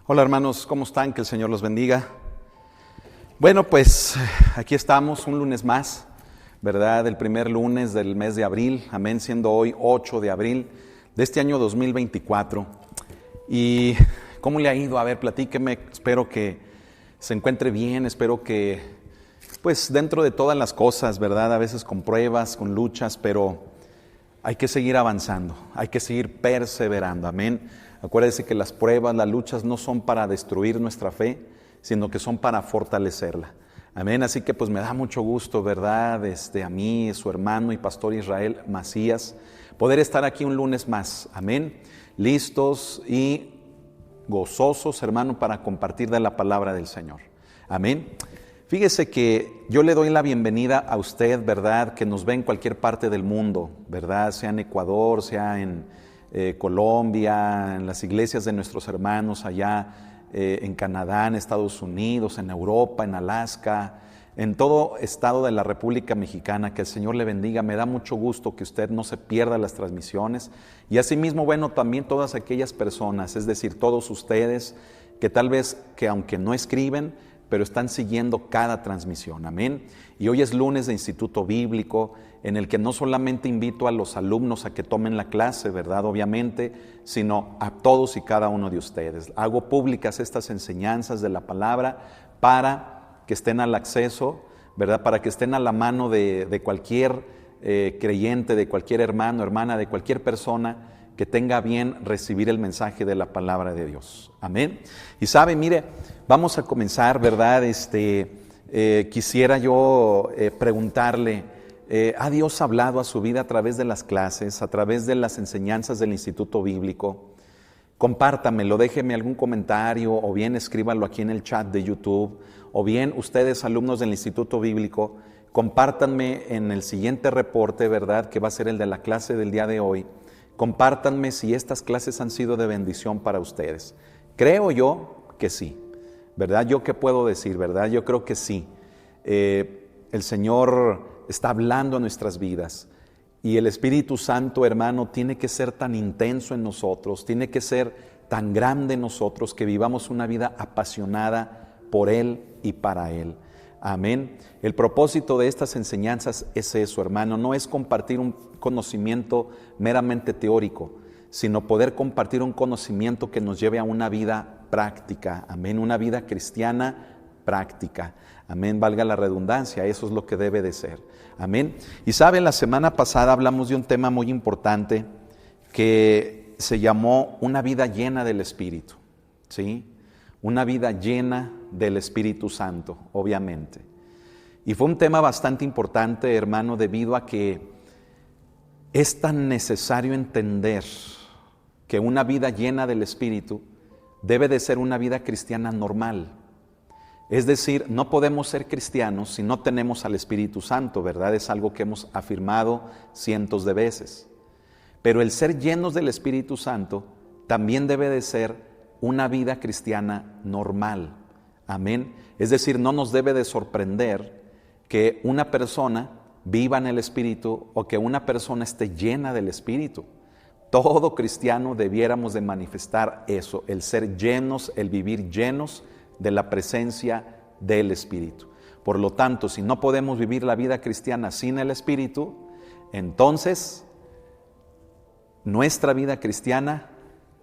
Hola hermanos, ¿cómo están? Que el Señor los bendiga. Bueno, pues aquí estamos un lunes más, ¿verdad? El primer lunes del mes de abril, amén, siendo hoy 8 de abril de este año 2024. ¿Y cómo le ha ido? A ver, platíqueme, espero que se encuentre bien, espero que, pues dentro de todas las cosas, ¿verdad? A veces con pruebas, con luchas, pero hay que seguir avanzando, hay que seguir perseverando, amén. Acuérdese que las pruebas, las luchas no son para destruir nuestra fe, sino que son para fortalecerla. Amén. Así que pues me da mucho gusto, ¿verdad? A mí, su hermano y pastor Israel Macías, poder estar aquí un lunes más. Amén. Listos y gozosos, hermano, para compartir de la palabra del Señor. Amén. Fíjese que yo le doy la bienvenida a usted, ¿verdad? Que nos ve en cualquier parte del mundo, ¿verdad? Sea en Ecuador, sea en Colombia, en las iglesias de nuestros hermanos allá en Canadá, en Estados Unidos, en Europa, en Alaska, en todo estado de la República Mexicana. Que el Señor le bendiga. Me da mucho gusto que usted no se pierda las transmisiones. Y asimismo, bueno, también todas aquellas personas, es decir, todos ustedes que tal vez, que aunque no escriben, pero están siguiendo cada transmisión, amén. Y hoy es lunes de Instituto Bíblico, en el que no solamente invito a los alumnos a que tomen la clase, ¿verdad? Obviamente, sino a todos y cada uno de ustedes. Hago públicas estas enseñanzas de la palabra para que estén al acceso, ¿verdad? Para que estén a la mano de cualquier creyente, de cualquier hermano, hermana, de cualquier persona que tenga bien recibir el mensaje de la palabra de Dios. Amén. Y sabe, mire, vamos a comenzar, ¿verdad? Quisiera yo preguntarle, ¿ha Dios hablado a su vida a través de las clases, a través de las enseñanzas del Instituto Bíblico? Compártamelo, déjeme algún comentario, o bien escríbanlo aquí en el chat de YouTube, o bien ustedes, alumnos del Instituto Bíblico, compártanme en el siguiente reporte, ¿verdad? Que va a ser el de la clase del día de hoy. Compártanme si estas clases han sido de bendición para ustedes. Creo yo que sí, ¿verdad? ¿Yo qué puedo decir, verdad? Yo creo que sí. El Señor está hablando a nuestras vidas y el Espíritu Santo, hermano, tiene que ser tan intenso en nosotros, tiene que ser tan grande en nosotros que vivamos una vida apasionada por Él y para Él. Amén. El propósito de estas enseñanzas es eso, hermano, no es compartir un conocimiento meramente teórico, sino poder compartir un conocimiento que nos lleve a una vida práctica, amén, una vida cristiana práctica, amén, valga la redundancia, eso es lo que debe de ser, amén. Y saben, la semana pasada hablamos de un tema muy importante que se llamó una vida llena del Espíritu, ¿sí? Una vida llena del Espíritu Santo, obviamente. Y fue un tema bastante importante, hermano, debido a que es tan necesario entender que una vida llena del Espíritu debe de ser una vida cristiana normal. Es decir, no podemos ser cristianos si no tenemos al Espíritu Santo, ¿verdad? Es algo que hemos afirmado cientos de veces. Pero el ser llenos del Espíritu Santo también debe de ser una vida cristiana normal, amén. Es decir, no nos debe de sorprender que una persona viva en el Espíritu o que una persona esté llena del Espíritu. Todo cristiano debiéramos de manifestar eso, el ser llenos, el vivir llenos de la presencia del Espíritu. Por lo tanto, si no podemos vivir la vida cristiana sin el Espíritu, entonces nuestra vida cristiana,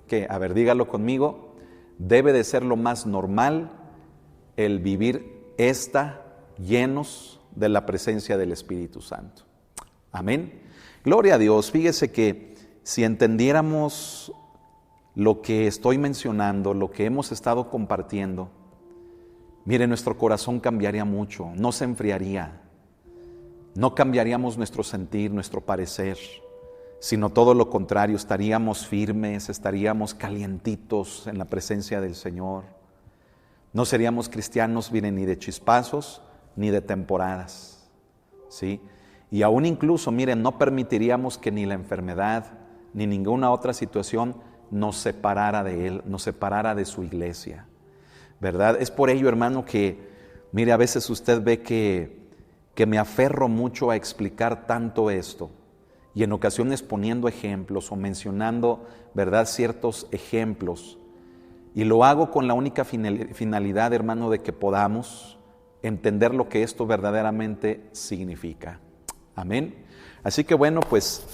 que, a ver, dígalo conmigo, debe de ser lo más normal el vivir llenos de la presencia del Espíritu Santo. Amén. Gloria a Dios. Fíjese que si entendiéramos lo que estoy mencionando, lo que hemos estado compartiendo, mire, nuestro corazón cambiaría mucho, no se enfriaría, no cambiaríamos nuestro sentir, nuestro parecer, sino todo lo contrario, estaríamos firmes, estaríamos calientitos en la presencia del Señor. No seríamos cristianos, miren, ni de chispazos, ni de temporadas, ¿sí? Y aún incluso, miren, no permitiríamos que ni la enfermedad, ni ninguna otra situación nos separara de Él, nos separara de su iglesia, ¿verdad? Es por ello, hermano, que, mire, a veces usted ve que me aferro mucho a explicar tanto esto, y en ocasiones poniendo ejemplos o mencionando, ¿verdad?, ciertos ejemplos. Y lo hago con la única finalidad, hermano, de que podamos entender lo que esto verdaderamente significa. Amén. Así que bueno, pues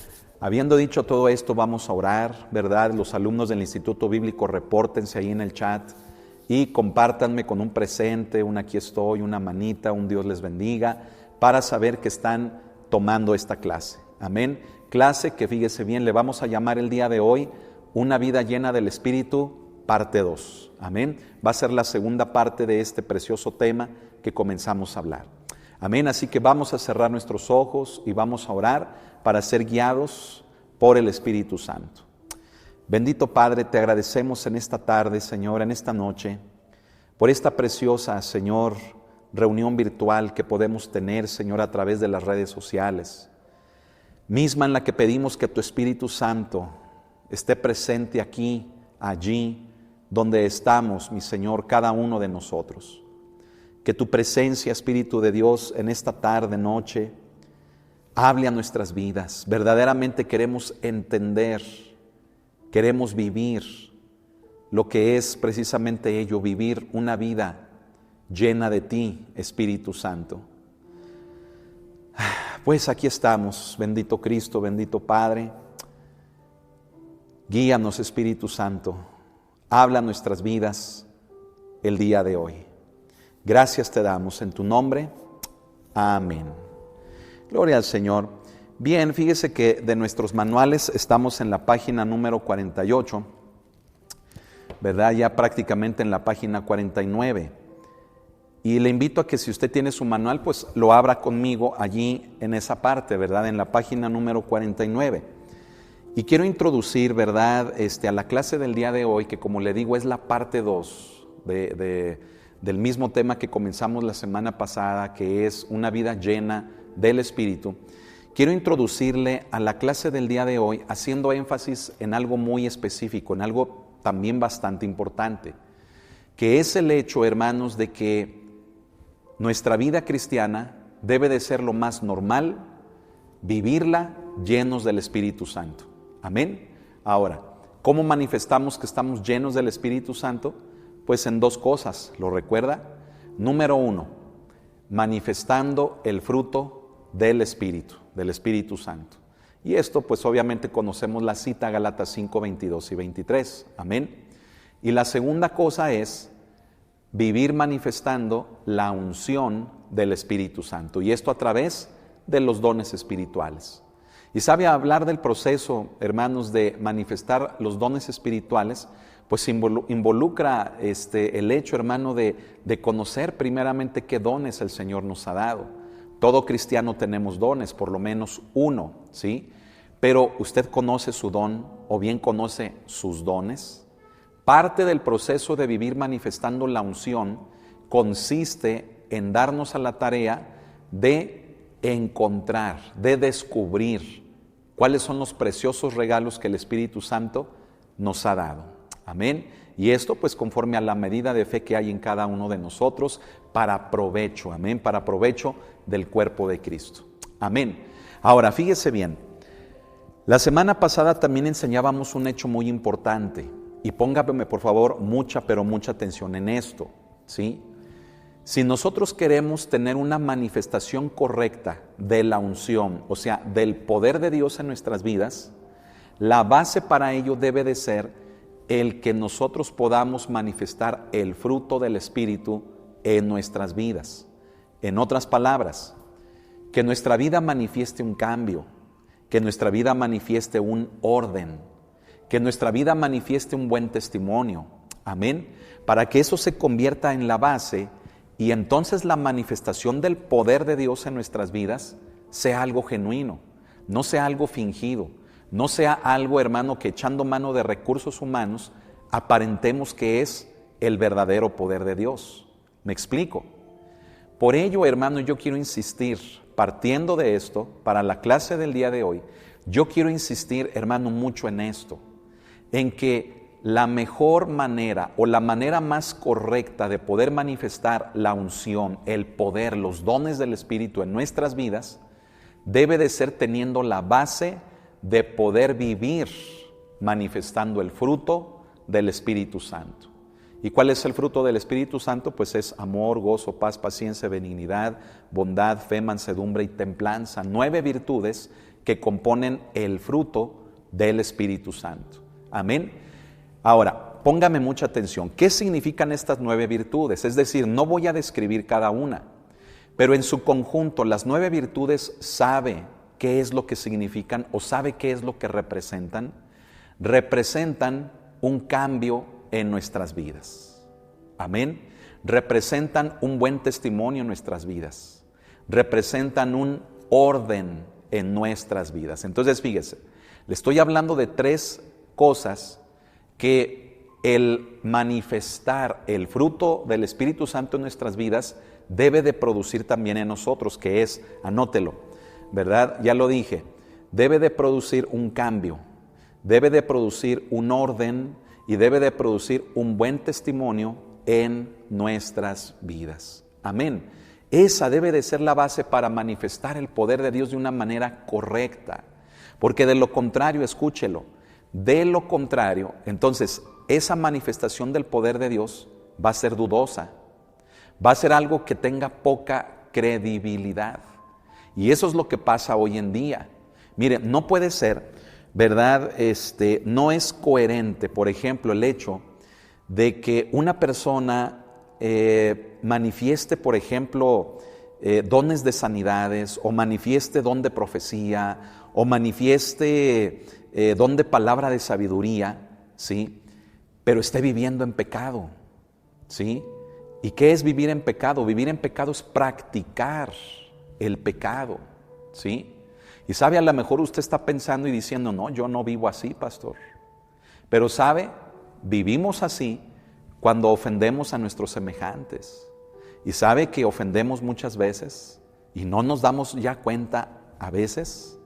habiendo dicho todo esto, vamos a orar, ¿verdad? Los alumnos del Instituto Bíblico, repórtense ahí en el chat y compártanme con un presente, un aquí estoy, una manita, un Dios les bendiga, para saber que están tomando esta clase. Amén. Clase que, fíjese bien, le vamos a llamar el día de hoy Una vida llena del Espíritu, parte 2. Amén. Va a ser la segunda parte de este precioso tema que comenzamos a hablar. Amén. Así que vamos a cerrar nuestros ojos y vamos a orar para ser guiados por el Espíritu Santo. Bendito Padre, te agradecemos en esta tarde, Señor, en esta noche, por esta preciosa, Señor, reunión virtual que podemos tener, Señor, a través de las redes sociales, misma en la que pedimos que tu Espíritu Santo esté presente aquí, allí, donde estamos, mi Señor, cada uno de nosotros. Que tu presencia, Espíritu de Dios, en esta tarde, noche, hable a nuestras vidas. Verdaderamente queremos entender, queremos vivir lo que es precisamente ello, vivir una vida llena de ti, Espíritu Santo. Pues aquí estamos, bendito Cristo, bendito Padre. Guíanos, Espíritu Santo. Habla nuestras vidas el día de hoy. Gracias te damos en tu nombre. Amén. Gloria al Señor. Bien, fíjese que de nuestros manuales estamos en la página número 48, ¿verdad? Ya prácticamente en la página 49. Y le invito a que si usted tiene su manual, pues lo abra conmigo allí en esa parte, ¿verdad? En la página número 49. Y quiero introducir, ¿verdad? A la clase del día de hoy, que como le digo es la parte 2 del mismo tema que comenzamos la semana pasada, que es una vida llena del Espíritu. Quiero introducirle a la clase del día de hoy haciendo énfasis en algo muy específico, en algo también bastante importante, que es el hecho, hermanos, de que nuestra vida cristiana debe de ser lo más normal, vivirla llenos del Espíritu Santo. Amén. Ahora, ¿cómo manifestamos que estamos llenos del Espíritu Santo? Pues en dos cosas, ¿lo recuerda? Número 1, manifestando el fruto del Espíritu Santo. Y esto pues obviamente conocemos la cita Gálatas 5, 22 y 23. Amén. Y la segunda cosa es vivir manifestando la unción del Espíritu Santo. Y esto a través de los dones espirituales. Y sabe, hablar del proceso, hermanos, de manifestar los dones espirituales, pues involucra el hecho, hermano, de conocer primeramente qué dones el Señor nos ha dado. Todo cristiano tenemos dones, por lo menos uno, ¿sí? Pero ¿usted conoce su don o bien conoce sus dones? Parte del proceso de vivir manifestando la unción consiste en darnos a la tarea de encontrar, de descubrir cuáles son los preciosos regalos que el Espíritu Santo nos ha dado. Amén. Y esto pues conforme a la medida de fe que hay en cada uno de nosotros para provecho, amén, para provecho del cuerpo de Cristo. Amén. Ahora, fíjese bien, la semana pasada también enseñábamos un hecho muy importante y póngame por favor mucha atención en esto, ¿sí? Si nosotros queremos tener una manifestación correcta de la unción, o sea, del poder de Dios en nuestras vidas, la base para ello debe de ser el que nosotros podamos manifestar el fruto del Espíritu en nuestras vidas. En otras palabras, que nuestra vida manifieste un cambio, que nuestra vida manifieste un orden, que nuestra vida manifieste un buen testimonio. Amén. Para que eso se convierta en la base y entonces la manifestación del poder de Dios en nuestras vidas sea algo genuino, no sea algo fingido, no sea algo, hermano, que echando mano de recursos humanos aparentemos que es el verdadero poder de Dios. ¿Me explico? Por ello, hermano, yo quiero insistir, partiendo de esto, para la clase del día de hoy, yo quiero insistir, hermano, mucho en esto, en que la mejor manera o la manera más correcta de poder manifestar la unción, el poder, los dones del Espíritu en nuestras vidas, debe de ser teniendo la base de poder vivir manifestando el fruto del Espíritu Santo. ¿Y cuál es el fruto del Espíritu Santo? Pues es amor, gozo, paz, paciencia, benignidad, bondad, fe, mansedumbre y templanza. 9 virtudes que componen el fruto del Espíritu Santo. Amén. Ahora, póngame mucha atención. ¿Qué significan estas 9 virtudes? Es decir, no voy a describir cada una, pero en su conjunto las 9 virtudes sabe qué es lo que significan o sabe qué es lo que representan. Representan un cambio en nuestras vidas. Amén. Representan un buen testimonio en nuestras vidas. Representan un orden en nuestras vidas. Entonces, fíjese, le estoy hablando de 3 cosas que el manifestar el fruto del Espíritu Santo en nuestras vidas debe de producir también en nosotros, que es, anótelo, ¿verdad? Ya lo dije, debe de producir un cambio, debe de producir un orden y debe de producir un buen testimonio en nuestras vidas. Amén. Esa debe de ser la base para manifestar el poder de Dios de una manera correcta. Porque de lo contrario, escúchelo, de lo contrario, entonces esa manifestación del poder de Dios va a ser dudosa, va a ser algo que tenga poca credibilidad. Y eso es lo que pasa hoy en día. Mire, no puede ser, ¿verdad? No es coherente, por ejemplo, el hecho de que una persona manifieste, por ejemplo, dones de sanidades, o manifieste don de profecía, o manifieste don de palabra de sabiduría, ¿sí? Pero esté viviendo en pecado, ¿sí? ¿Y qué es vivir en pecado? Vivir en pecado es practicar el pecado, ¿sí? Y sabe, a lo mejor usted está pensando y diciendo, no, yo no vivo así, pastor. Pero sabe, vivimos así cuando ofendemos a nuestros semejantes. Y sabe que ofendemos muchas veces y no nos damos ya cuenta a veces.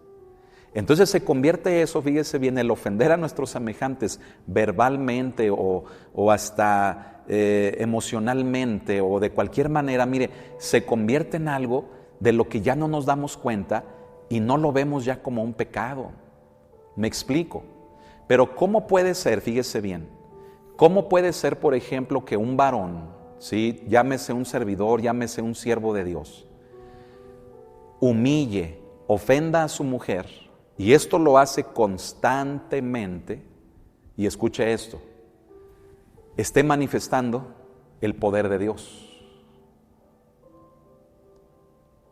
Entonces se convierte eso, fíjese bien, el ofender a nuestros semejantes verbalmente o hasta emocionalmente o de cualquier manera, mire, se convierte en algo de lo que ya no nos damos cuenta y no lo vemos ya como un pecado. Me explico. Pero ¿cómo puede ser? Fíjese bien. ¿Cómo puede ser, por ejemplo, que un varón, ¿sí? Llámese un servidor, llámese un siervo de Dios, humille, ofenda a su mujer, y esto lo hace constantemente, y escuche esto, esté manifestando el poder de Dios?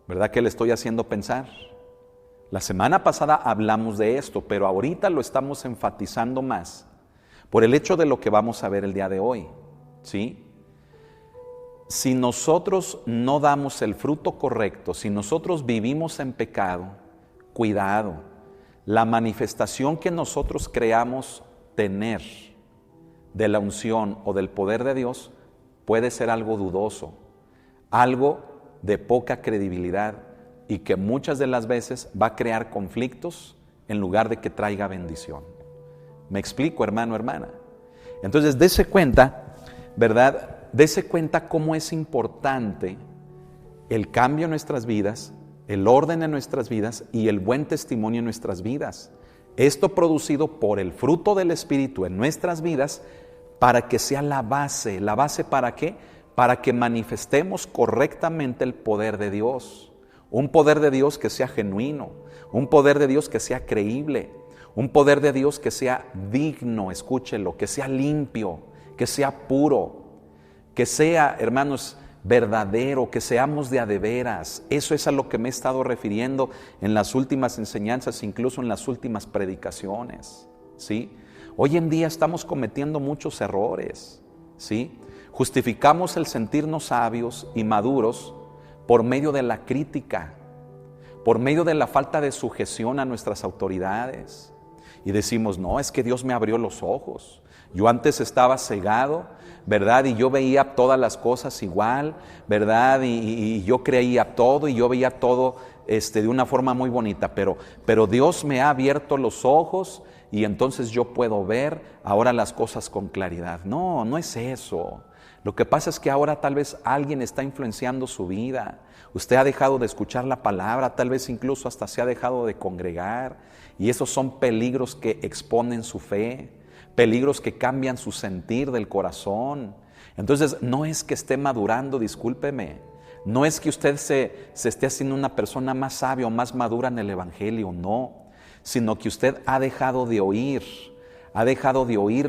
¿Verdad que le estoy haciendo pensar? La semana pasada hablamos de esto, pero ahorita lo estamos enfatizando más por el hecho de lo que vamos a ver el día de hoy, ¿sí? Si nosotros no damos el fruto correcto, si nosotros vivimos en pecado, cuidado, la manifestación que nosotros creamos tener de la unción o del poder de Dios puede ser algo dudoso, algo de poca credibilidad y que muchas de las veces va a crear conflictos en lugar de que traiga bendición. ¿Me explico, hermano, hermana? Entonces, dése cuenta, ¿verdad? Dése cuenta cómo es importante el cambio en nuestras vidas, el orden en nuestras vidas y el buen testimonio en nuestras vidas. Esto producido por el fruto del Espíritu en nuestras vidas para que sea la base. ¿La base para qué? Para que manifestemos correctamente el poder de Dios. Un poder de Dios que sea genuino, un poder de Dios que sea creíble, un poder de Dios que sea digno, escúchelo, que sea limpio, que sea puro, que sea, hermanos, verdadero, que seamos de a de veras. Eso es a lo que me he estado refiriendo en las últimas enseñanzas, incluso en las últimas predicaciones, ¿sí? Hoy en día estamos cometiendo muchos errores, ¿sí? Justificamos el sentirnos sabios y maduros por medio de la crítica, por medio de la falta de sujeción a nuestras autoridades. Y decimos, no, es que Dios me abrió los ojos. Yo antes estaba cegado, ¿verdad? Y yo veía todas las cosas igual, ¿verdad? Y yo creía todo y yo veía todo de una forma muy bonita. Pero Dios me ha abierto los ojos y entonces yo puedo ver ahora las cosas con claridad. No, no es eso. Lo que pasa es que ahora tal vez alguien está influenciando su vida. Usted ha dejado de escuchar la palabra, tal vez incluso hasta se ha dejado de congregar. Y esos son peligros que exponen su fe, peligros que cambian su sentir del corazón. Entonces, no es que esté madurando, discúlpeme. No es que usted se esté haciendo una persona más sabia o más madura en el Evangelio, no. Sino que usted ha dejado de oír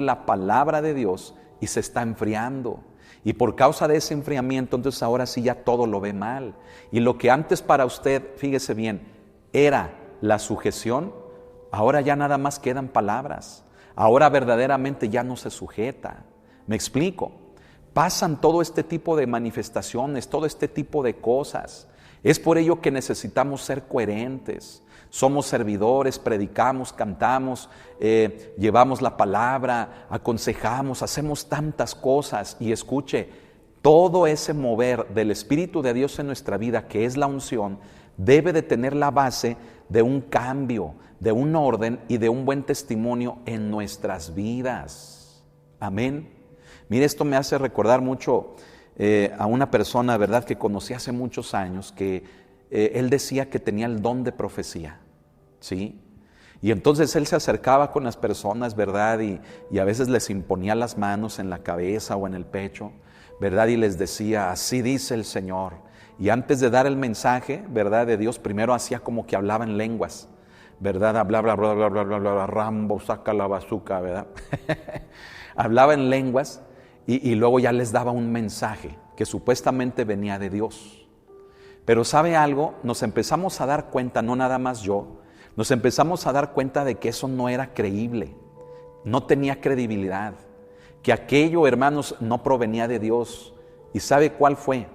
la palabra de Dios y se está enfriando. Y por causa de ese enfriamiento, entonces ahora sí ya todo lo ve mal. Y lo que antes para usted, fíjese bien, era la sujeción, ahora ya nada más quedan palabras. Ahora verdaderamente ya no se sujeta. ¿Me explico? Pasan todo este tipo de manifestaciones, todo este tipo de cosas. Es por ello que necesitamos ser coherentes. Somos servidores, predicamos, cantamos, llevamos la palabra, aconsejamos, hacemos tantas cosas. Y escuche, todo ese mover del Espíritu de Dios en nuestra vida, que es la unción, debe de tener la base de un cambio, de un orden y de un buen testimonio en nuestras vidas. Amén. Mire, esto me hace recordar mucho a una persona, ¿verdad?, que conocí hace muchos años, que él decía que tenía el don de profecía, ¿sí? Y entonces él se acercaba con las personas, ¿verdad?, y a veces les imponía las manos en la cabeza o en el pecho, ¿verdad?, y les decía, así dice el Señor. Y antes de dar el mensaje, ¿verdad?, de Dios, primero hacía como que hablaba en lenguas, ¿verdad?, hablaba, Rambo, saca la bazuca, ¿verdad? Hablaba en lenguas. Y luego ya les daba un mensaje que supuestamente venía de Dios. Pero ¿sabe algo? Nos empezamos a dar cuenta, no nada más yo, nos empezamos a dar cuenta de que eso no era creíble, no tenía credibilidad, que aquello, hermanos, no provenía de Dios. ¿Y sabe cuál fue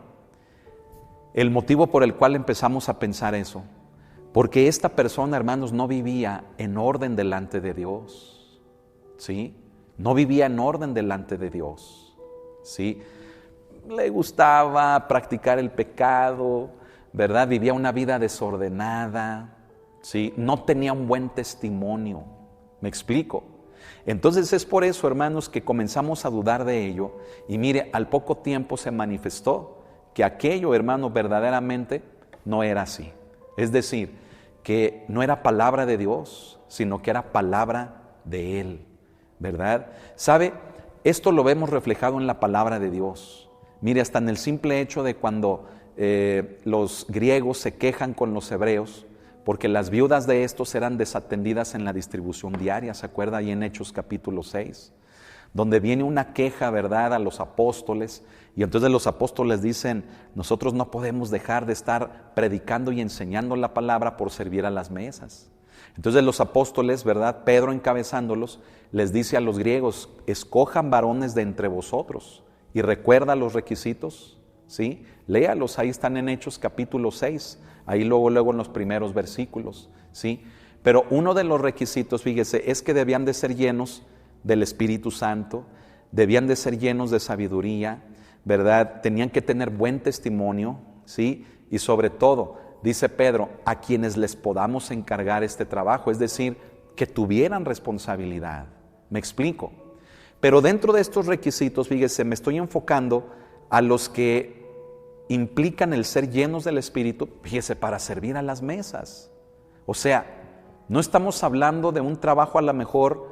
el motivo por el cual empezamos a pensar eso? Porque esta persona, hermanos, no vivía en orden delante de Dios, ¿sí? No vivía en orden delante de Dios. ¿Sí? Le gustaba practicar el pecado, ¿verdad? Vivía una vida desordenada, ¿sí? No tenía un buen testimonio. ¿Me explico? Entonces es por eso, hermanos, que comenzamos a dudar de ello. Y mire, al poco tiempo se manifestó que aquello, hermano, verdaderamente no era así. Es decir, que no era palabra de Dios, sino que era palabra de Él, ¿verdad? ¿Sabe? Esto lo vemos reflejado en la palabra de Dios. Mire, hasta en el simple hecho de cuando los griegos se quejan con los hebreos, porque las viudas de estos eran desatendidas en la distribución diaria, ¿se acuerda ahí en Hechos capítulo 6? Donde viene una queja, ¿verdad?, a los apóstoles, y entonces los apóstoles dicen, nosotros no podemos dejar de estar predicando y enseñando la palabra por servir a las mesas. Entonces los apóstoles, ¿verdad?, Pedro encabezándolos, les dice a los griegos, escojan varones de entre vosotros, y recuerda los requisitos, ¿sí? Léalos, ahí están en Hechos capítulo 6, ahí luego en los primeros versículos, ¿sí? Pero uno de los requisitos, fíjese, es que debían de ser llenos del Espíritu Santo, debían de ser llenos de sabiduría, ¿verdad? Tenían que tener buen testimonio, ¿sí? Y sobre todo, dice Pedro, a quienes les podamos encargar este trabajo, es decir, que tuvieran responsabilidad. ¿Me explico? Pero dentro de estos requisitos, fíjese, me estoy enfocando a los que implican el ser llenos del Espíritu, fíjese, para servir a las mesas. O sea, no estamos hablando de un trabajo a lo mejor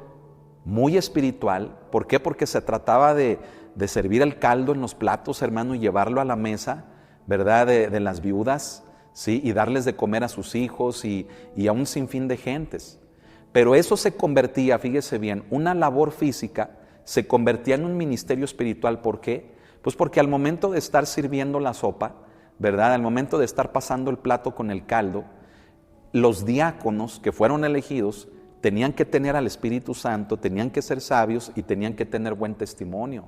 muy espiritual. ¿Por qué? Porque se trataba de servir el caldo en los platos, hermano, y llevarlo a la mesa, ¿verdad?, de las viudas, ¿sí? Y darles de comer a sus hijos y a un sinfín de gentes. Pero eso se convertía, fíjese bien, una labor física se convertía en un ministerio espiritual. ¿Por qué? Pues porque al momento de estar sirviendo la sopa, ¿verdad?, al momento de estar pasando el plato con el caldo, los diáconos que fueron elegidos tenían que tener al Espíritu Santo, tenían que ser sabios y tenían que tener buen testimonio,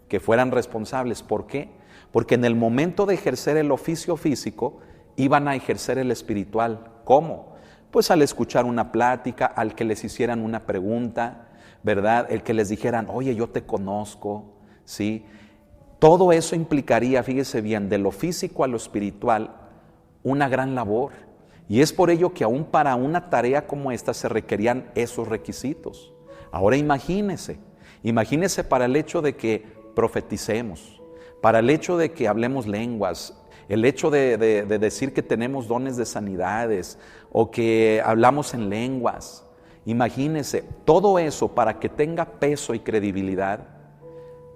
que fueran responsables. ¿Por qué? Porque en el momento de ejercer el oficio físico, iban a ejercer el espiritual. ¿Cómo? Pues al escuchar una plática, al que les hicieran una pregunta, ¿verdad? El que les dijeran, oye, yo te conozco, ¿sí? Todo eso implicaría, fíjese bien, de lo físico a lo espiritual, una gran labor. Y es por ello que aún para una tarea como esta se requerían esos requisitos. Ahora imagínese para el hecho de que profeticemos, para el hecho de que hablemos lenguas, el hecho de decir que tenemos dones de sanidades o que hablamos en lenguas. Imagínese, todo eso para que tenga peso y credibilidad,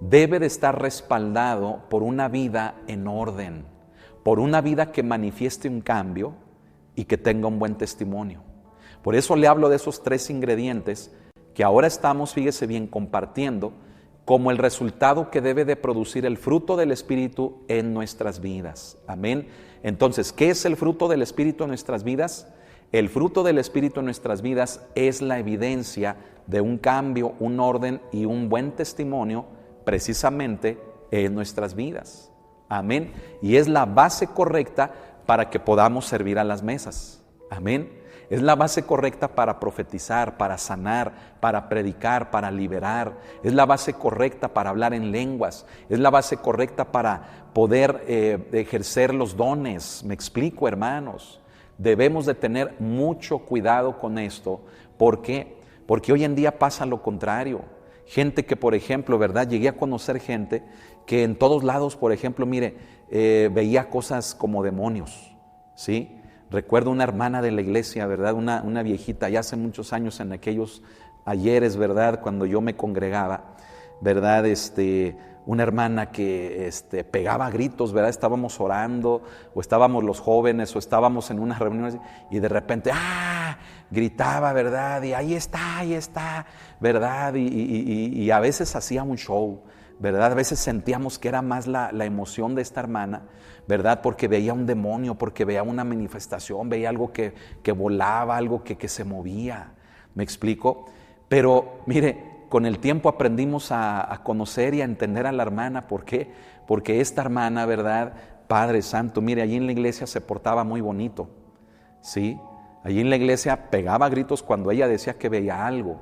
debe de estar respaldado por una vida en orden, por una vida que manifieste un cambio y que tenga un buen testimonio. Por eso le hablo de esos 3 ingredientes que ahora estamos, fíjese bien, compartiendo como el resultado que debe de producir el fruto del Espíritu en nuestras vidas. Amén. Entonces, ¿qué es el fruto del Espíritu en nuestras vidas? El fruto del Espíritu en nuestras vidas es la evidencia de un cambio, un orden y un buen testimonio precisamente en nuestras vidas. Amén. Y es la base correcta para que podamos servir a las mesas. Amén. Es la base correcta para profetizar, para sanar, para predicar, para liberar. Es la base correcta para hablar en lenguas. Es la base correcta para poder ejercer los dones. Me explico, hermanos. Debemos de tener mucho cuidado con esto. ¿Por qué? Porque hoy en día pasa lo contrario. Gente que, por ejemplo, ¿verdad? Llegué a conocer gente que en todos lados, por ejemplo, mire, veía cosas como demonios, ¿sí? Recuerdo una hermana de la iglesia, ¿verdad? Una viejita, ya hace muchos años en aquellos ayeres, ¿verdad? Cuando yo me congregaba, ¿verdad? Una hermana que pegaba gritos, ¿verdad? Estábamos orando, o estábamos los jóvenes, o estábamos en una reunión, y de repente, gritaba, ¿verdad? Y ahí está, ¿verdad? Y a veces hacía un show, ¿verdad? A veces sentíamos que era más la emoción de esta hermana, ¿verdad? Porque veía un demonio, porque veía una manifestación, veía algo que volaba, algo que se movía. ¿Me explico? Pero mire, con el tiempo aprendimos a conocer y a entender a la hermana. ¿Por qué? Porque esta hermana, ¿verdad? Padre Santo, mire, allí en la iglesia se portaba muy bonito, ¿sí? Allí en la iglesia pegaba gritos cuando ella decía que veía algo.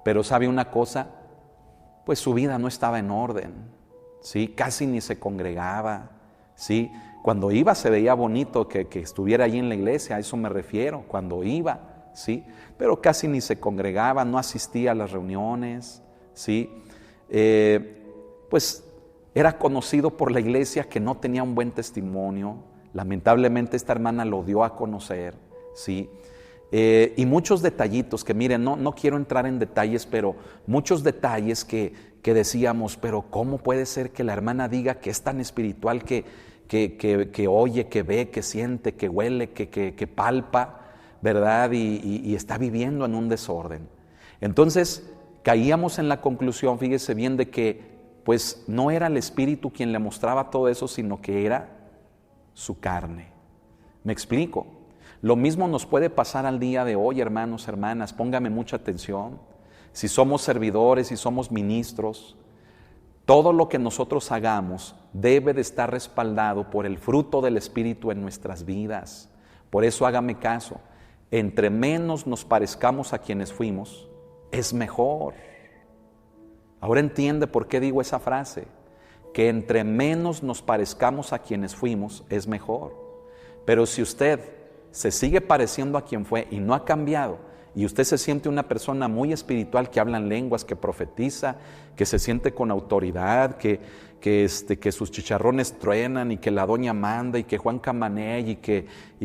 Pero ¿sabe una cosa? Pues su vida no estaba en orden, ¿sí? Casi ni se congregaba, ¿sí? Cuando iba se veía bonito que estuviera allí en la iglesia, a eso me refiero, cuando iba, ¿sí? Pero casi ni se congregaba, no asistía a las reuniones, ¿sí? Pues era conocido por la iglesia que no tenía un buen testimonio. Lamentablemente esta hermana lo dio a conocer, ¿sí? Y muchos detallitos que miren, no quiero entrar en detalles, pero muchos detalles que decíamos, pero ¿cómo puede ser que la hermana diga que es tan espiritual, que oye, que ve, que siente, que huele, que palpa, ¿verdad? Y está viviendo en un desorden. Entonces caíamos en la conclusión, fíjese bien, de que pues no era el Espíritu quien le mostraba todo eso, sino que era su carne. ¿Me explico? Lo mismo nos puede pasar al día de hoy, hermanos, hermanas, póngame mucha atención. Si somos servidores, si somos ministros, todo lo que nosotros hagamos debe de estar respaldado por el fruto del Espíritu en nuestras vidas. Por eso hágame caso, entre menos nos parezcamos a quienes fuimos, es mejor. Ahora entiende por qué digo esa frase, que entre menos nos parezcamos a quienes fuimos, es mejor. Pero si usted se sigue pareciendo a quien fue y no ha cambiado, y usted se siente una persona muy espiritual que habla en lenguas, que profetiza, que se siente con autoridad, que sus chicharrones truenan y que la doña manda y que Juan Camaney y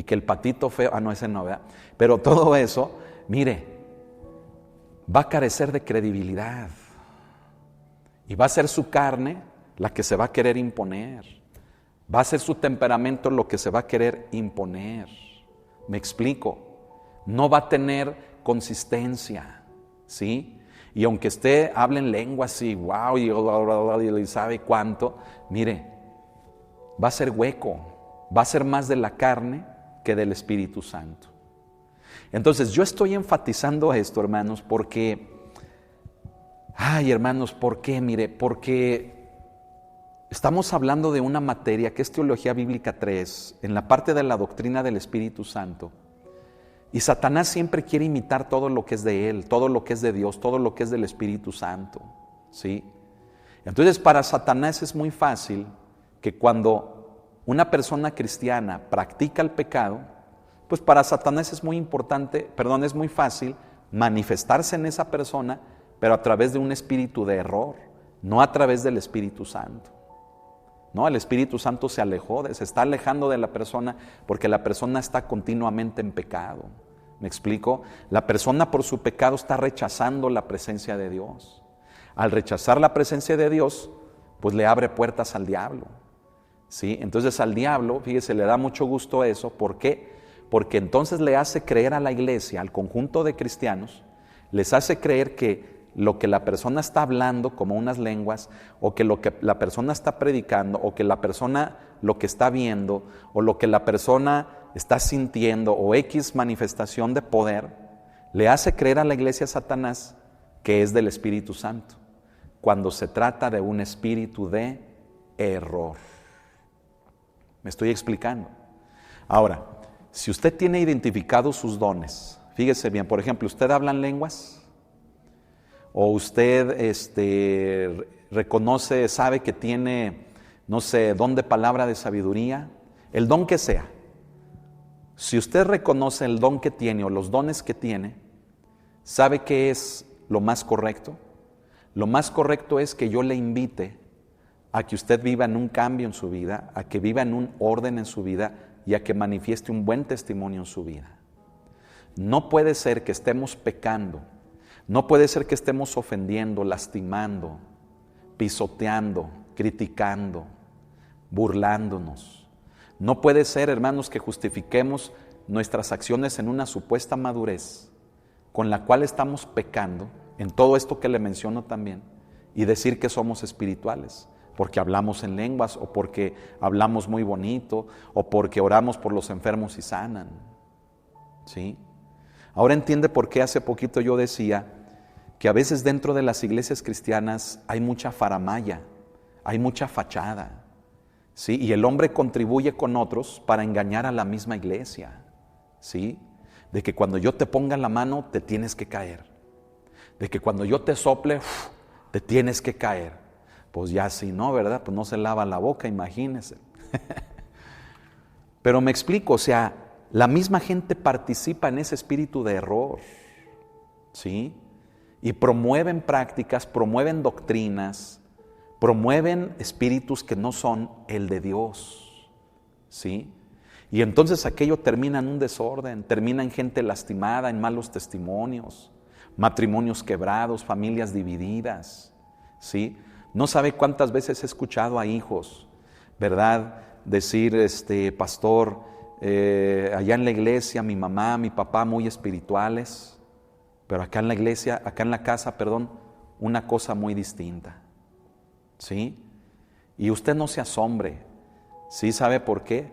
que el patito feo, no, ese no, ¿verdad? Pero todo eso, mire, va a carecer de credibilidad y va a ser su carne la que se va a querer imponer, va a ser su temperamento lo que se va a querer imponer. Me explico, no va a tener consistencia, ¿sí? Y aunque hable en lenguas y wow, y sabe cuánto, mire, va a ser hueco, va a ser más de la carne que del Espíritu Santo. Entonces yo estoy enfatizando esto, hermanos, porque, hermanos, ¿por qué? Mire, porque estamos hablando de una materia que es Teología Bíblica 3, en la parte de la doctrina del Espíritu Santo. Y Satanás siempre quiere imitar todo lo que es de Él, todo lo que es de Dios, todo lo que es del Espíritu Santo, ¿sí? Entonces para Satanás es muy fácil que cuando una persona cristiana practica el pecado, pues para Satanás es muy fácil manifestarse en esa persona, pero a través de un espíritu de error, no a través del Espíritu Santo. No, el Espíritu Santo se está alejando de la persona porque la persona está continuamente en pecado. ¿Me explico? La persona por su pecado está rechazando la presencia de Dios. al rechazar la presencia de Dios, pues le abre puertas al diablo. ¿Sí? Entonces al diablo, fíjese, le da mucho gusto eso. ¿Por qué? Porque entonces le hace creer a la iglesia, al conjunto de cristianos, les hace creer que lo que la persona está hablando como unas lenguas, o que lo que la persona está predicando, o que la persona lo que está viendo, o lo que la persona está sintiendo, o X manifestación de poder, le hace creer a la iglesia Satanás que es del Espíritu Santo, cuando se trata de un espíritu de error. ¿Me estoy explicando? Ahora, si usted tiene identificados sus dones, fíjese bien, por ejemplo, ¿usted habla en lenguas? ¿O usted reconoce, sabe que tiene, no sé, don de palabra de sabiduría? El don que sea. Si usted reconoce el don que tiene o los dones que tiene, ¿sabe qué es lo más correcto? Lo más correcto es que yo le invite a que usted viva en un cambio en su vida, a que viva en un orden en su vida y a que manifieste un buen testimonio en su vida. No puede ser que estemos pecando, no puede ser que estemos ofendiendo, lastimando, pisoteando, criticando, burlándonos. No puede ser, hermanos, que justifiquemos nuestras acciones en una supuesta madurez con la cual estamos pecando, en todo esto que le menciono también, y decir que somos espirituales, porque hablamos en lenguas, o porque hablamos muy bonito, o porque oramos por los enfermos y sanan. ¿Sí? Ahora entiende por qué hace poquito yo decía que a veces dentro de las iglesias cristianas hay mucha faramaya, hay mucha fachada, ¿sí? Y el hombre contribuye con otros para engañar a la misma iglesia, ¿sí? De que cuando yo te ponga la mano te tienes que caer, de que cuando yo te sople te tienes que caer. Pues ya si no, ¿verdad? Pues no se lava la boca, imagínense. Pero me explico, o sea, la misma gente participa en ese espíritu de error, ¿sí? Y promueven prácticas, promueven doctrinas, promueven espíritus que no son el de Dios, ¿sí? Y entonces aquello termina en un desorden, termina en gente lastimada, en malos testimonios, matrimonios quebrados, familias divididas, ¿sí? No sabe cuántas veces he escuchado a hijos, ¿verdad? Decir, pastor, allá en la iglesia mi mamá, mi papá muy espirituales, pero acá en la iglesia, acá en la casa, una cosa muy distinta, ¿sí? Y usted no se asombre, ¿sí? ¿Sabe por qué?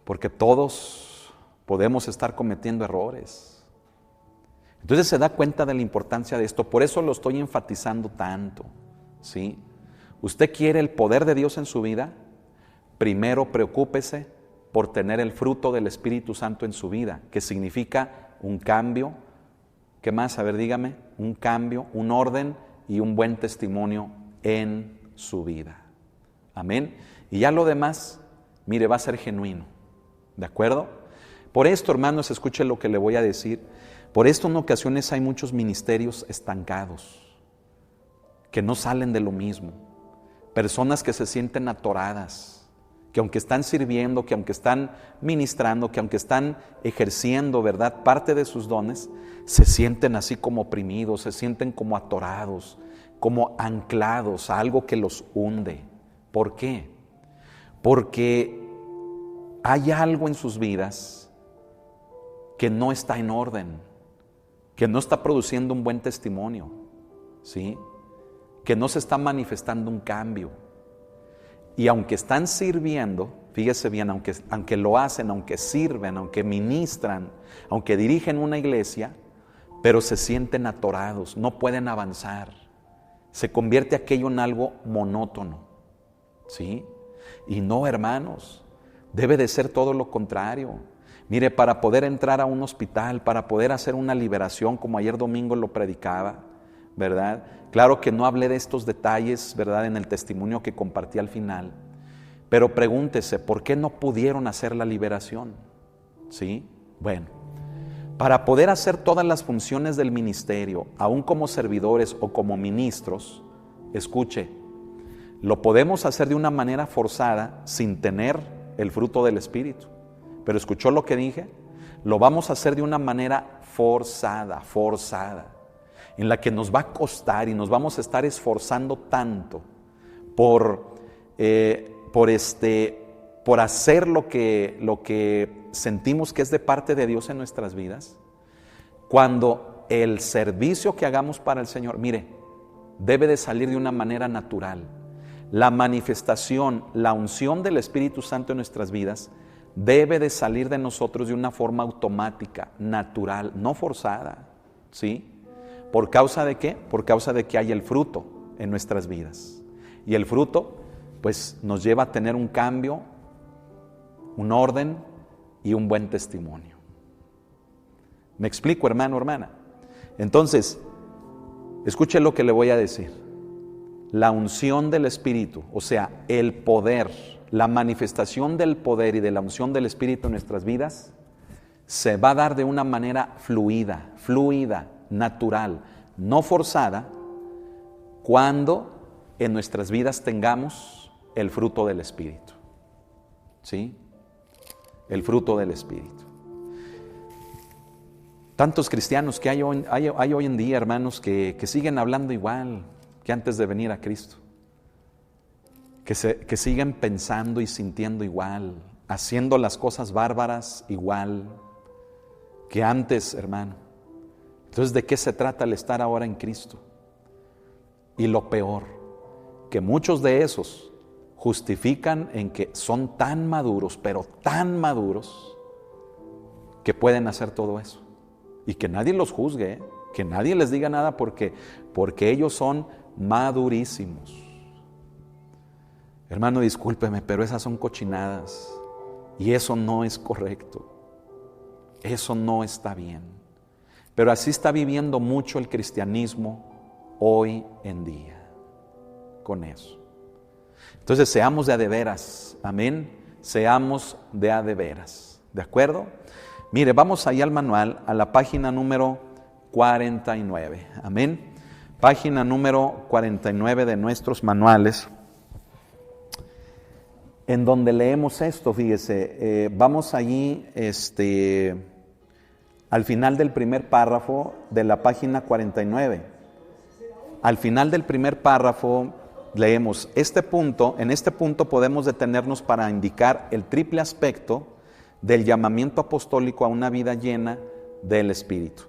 Porque todos podemos estar cometiendo errores. Entonces se da cuenta de la importancia de esto, por eso lo estoy enfatizando tanto, ¿sí? ¿Usted quiere el poder de Dios en su vida? Primero preocúpese por tener el fruto del Espíritu Santo en su vida, que significa un cambio. ¿Qué más? A ver, dígame. Un cambio, un orden y un buen testimonio en su vida. Amén. Y ya lo demás, mire, va a ser genuino. ¿De acuerdo? Por esto, hermanos, escuche lo que le voy a decir. Por esto en ocasiones hay muchos ministerios estancados, que no salen de lo mismo. Personas que se sienten atoradas, que aunque están sirviendo, que aunque están ministrando, que aunque están ejerciendo, ¿verdad?, parte de sus dones, se sienten así como oprimidos, se sienten como atorados, como anclados a algo que los hunde. ¿Por qué? Porque hay algo en sus vidas que no está en orden, que no está produciendo un buen testimonio, ¿sí? Que no se está manifestando un cambio. Y aunque están sirviendo, fíjese bien, aunque lo hacen, aunque sirven, aunque ministran, aunque dirigen una iglesia, pero se sienten atorados, no pueden avanzar. Se convierte aquello en algo monótono, ¿sí? Y no, hermanos, debe de ser todo lo contrario. Mire, para poder entrar a un hospital, para poder hacer una liberación, como ayer domingo lo predicaba, ¿verdad? Claro que no hablé de estos detalles, ¿verdad?, en el testimonio que compartí al final, pero pregúntese, ¿por qué no pudieron hacer la liberación? ¿Sí? Bueno, para poder hacer todas las funciones del ministerio, aún como servidores o como ministros, escuche, lo podemos hacer de una manera forzada sin tener el fruto del Espíritu. Pero ¿escuchó lo que dije? Lo vamos a hacer de una manera forzada. en la que nos va a costar y nos vamos a estar esforzando tanto por hacer lo que sentimos que es de parte de Dios en nuestras vidas, cuando el servicio que hagamos para el Señor, mire, debe de salir de una manera natural. La manifestación, la unción del Espíritu Santo en nuestras vidas debe de salir de nosotros de una forma automática, natural, no forzada, ¿sí? ¿Por causa de qué? Por causa de que hay el fruto en nuestras vidas. Y el fruto, pues, nos lleva a tener un cambio, un orden y un buen testimonio. ¿Me explico, hermano, hermana? Entonces, escuche lo que le voy a decir. La unción del Espíritu, o sea, el poder, la manifestación del poder y de la unción del Espíritu en nuestras vidas, se va a dar de una manera fluida, natural, no forzada, cuando en nuestras vidas tengamos el fruto del Espíritu. ¿Sí? El fruto del Espíritu. Tantos cristianos que hay hoy en día, hermanos, que siguen hablando igual que antes de venir a Cristo. Que siguen pensando y sintiendo igual, haciendo las cosas bárbaras igual que antes, hermano. Entonces, ¿de qué se trata el estar ahora en Cristo? Y lo peor, que muchos de esos justifican en que son tan maduros, pero tan maduros, que pueden hacer todo eso. Y que nadie los juzgue, que nadie les diga nada porque ellos son madurísimos. Hermano, discúlpeme, pero esas son cochinadas y eso no es correcto. Eso no está bien. Pero así está viviendo mucho el cristianismo hoy en día, con eso. Entonces, seamos de a de veras, amén. Seamos de a de veras, ¿de acuerdo? Mire, vamos ahí al manual, a la página número 49, amén. Página número 49 de nuestros manuales, en donde leemos esto, fíjese, vamos allí, al final del primer párrafo de la página 49. Al final del primer párrafo leemos este punto. En este punto podemos detenernos para indicar el triple aspecto del llamamiento apostólico a una vida llena del Espíritu.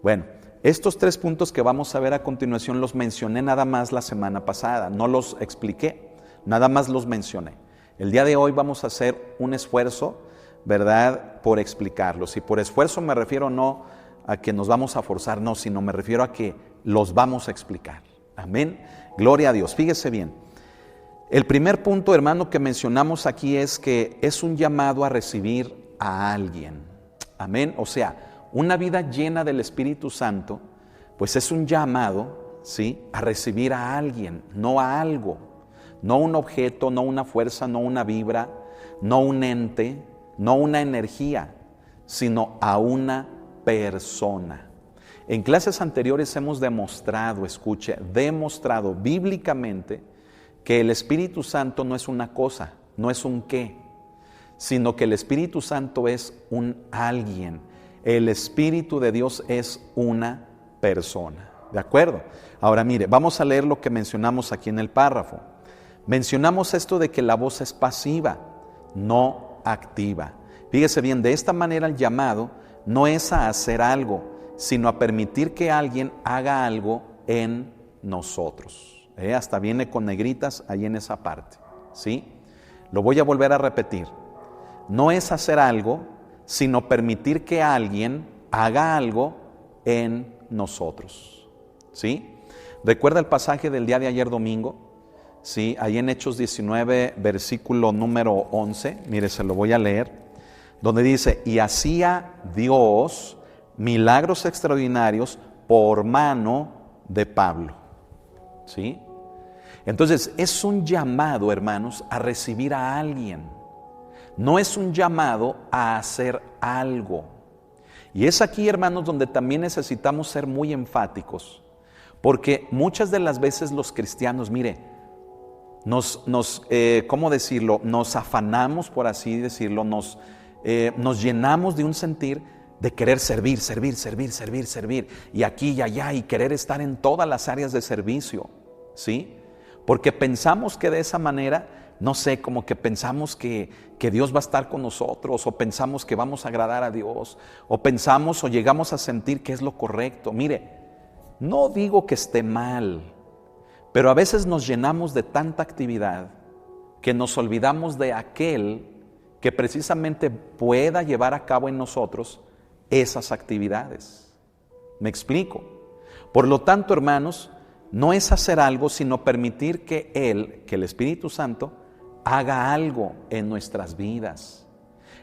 Bueno, estos 3 puntos que vamos a ver a continuación los mencioné nada más la semana pasada, no los expliqué, nada más los mencioné. El día de hoy vamos a hacer un esfuerzo, ¿verdad?, por explicarlos. Y por esfuerzo me refiero no a que nos vamos a forzar, no, sino me refiero a que los vamos a explicar. Amén. Gloria a Dios. Fíjese bien. El primer punto, hermano, que mencionamos aquí es que es un llamado a recibir a alguien. Amén. O sea, una vida llena del Espíritu Santo, pues es un llamado, ¿sí?, a recibir a alguien, no a algo, no un objeto, no una fuerza, no una vibra, no un ente, no una energía, sino a una persona. En clases anteriores hemos demostrado, escuche, demostrado bíblicamente que el Espíritu Santo no es una cosa, no es un qué, sino que el Espíritu Santo es un alguien. El Espíritu de Dios es una persona. ¿De acuerdo? Ahora mire, vamos a leer lo que mencionamos aquí en el párrafo. Mencionamos esto de que la voz es pasiva, no activa. Fíjese bien, de esta manera el llamado no es a hacer algo, sino a permitir que alguien haga algo en nosotros. Hasta viene con negritas ahí en esa parte, ¿sí? Lo voy a volver a repetir. No es hacer algo, sino permitir que alguien haga algo en nosotros, ¿sí? ¿Recuerda el pasaje del día de ayer domingo? Sí, ahí en Hechos 19, versículo número 11, mire, se lo voy a leer, donde dice, y hacía Dios milagros extraordinarios por mano de Pablo, ¿sí? Entonces, es un llamado, hermanos, a recibir a alguien, no es un llamado a hacer algo. Y es aquí, hermanos, donde también necesitamos ser muy enfáticos, porque muchas de las veces los cristianos, mire, ¿cómo decirlo? Nos afanamos, por así decirlo, nos llenamos de un sentir de querer servir, y aquí y allá, y querer estar en todas las áreas de servicio, ¿sí? Porque pensamos que de esa manera, no sé, como que pensamos que Dios va a estar con nosotros, o pensamos que vamos a agradar a Dios, o pensamos o llegamos a sentir que es lo correcto. Mire, no digo que esté mal, pero a veces nos llenamos de tanta actividad que nos olvidamos de aquel que precisamente pueda llevar a cabo en nosotros esas actividades. ¿Me explico? Por lo tanto, hermanos, no es hacer algo, sino permitir que el Espíritu Santo, haga algo en nuestras vidas.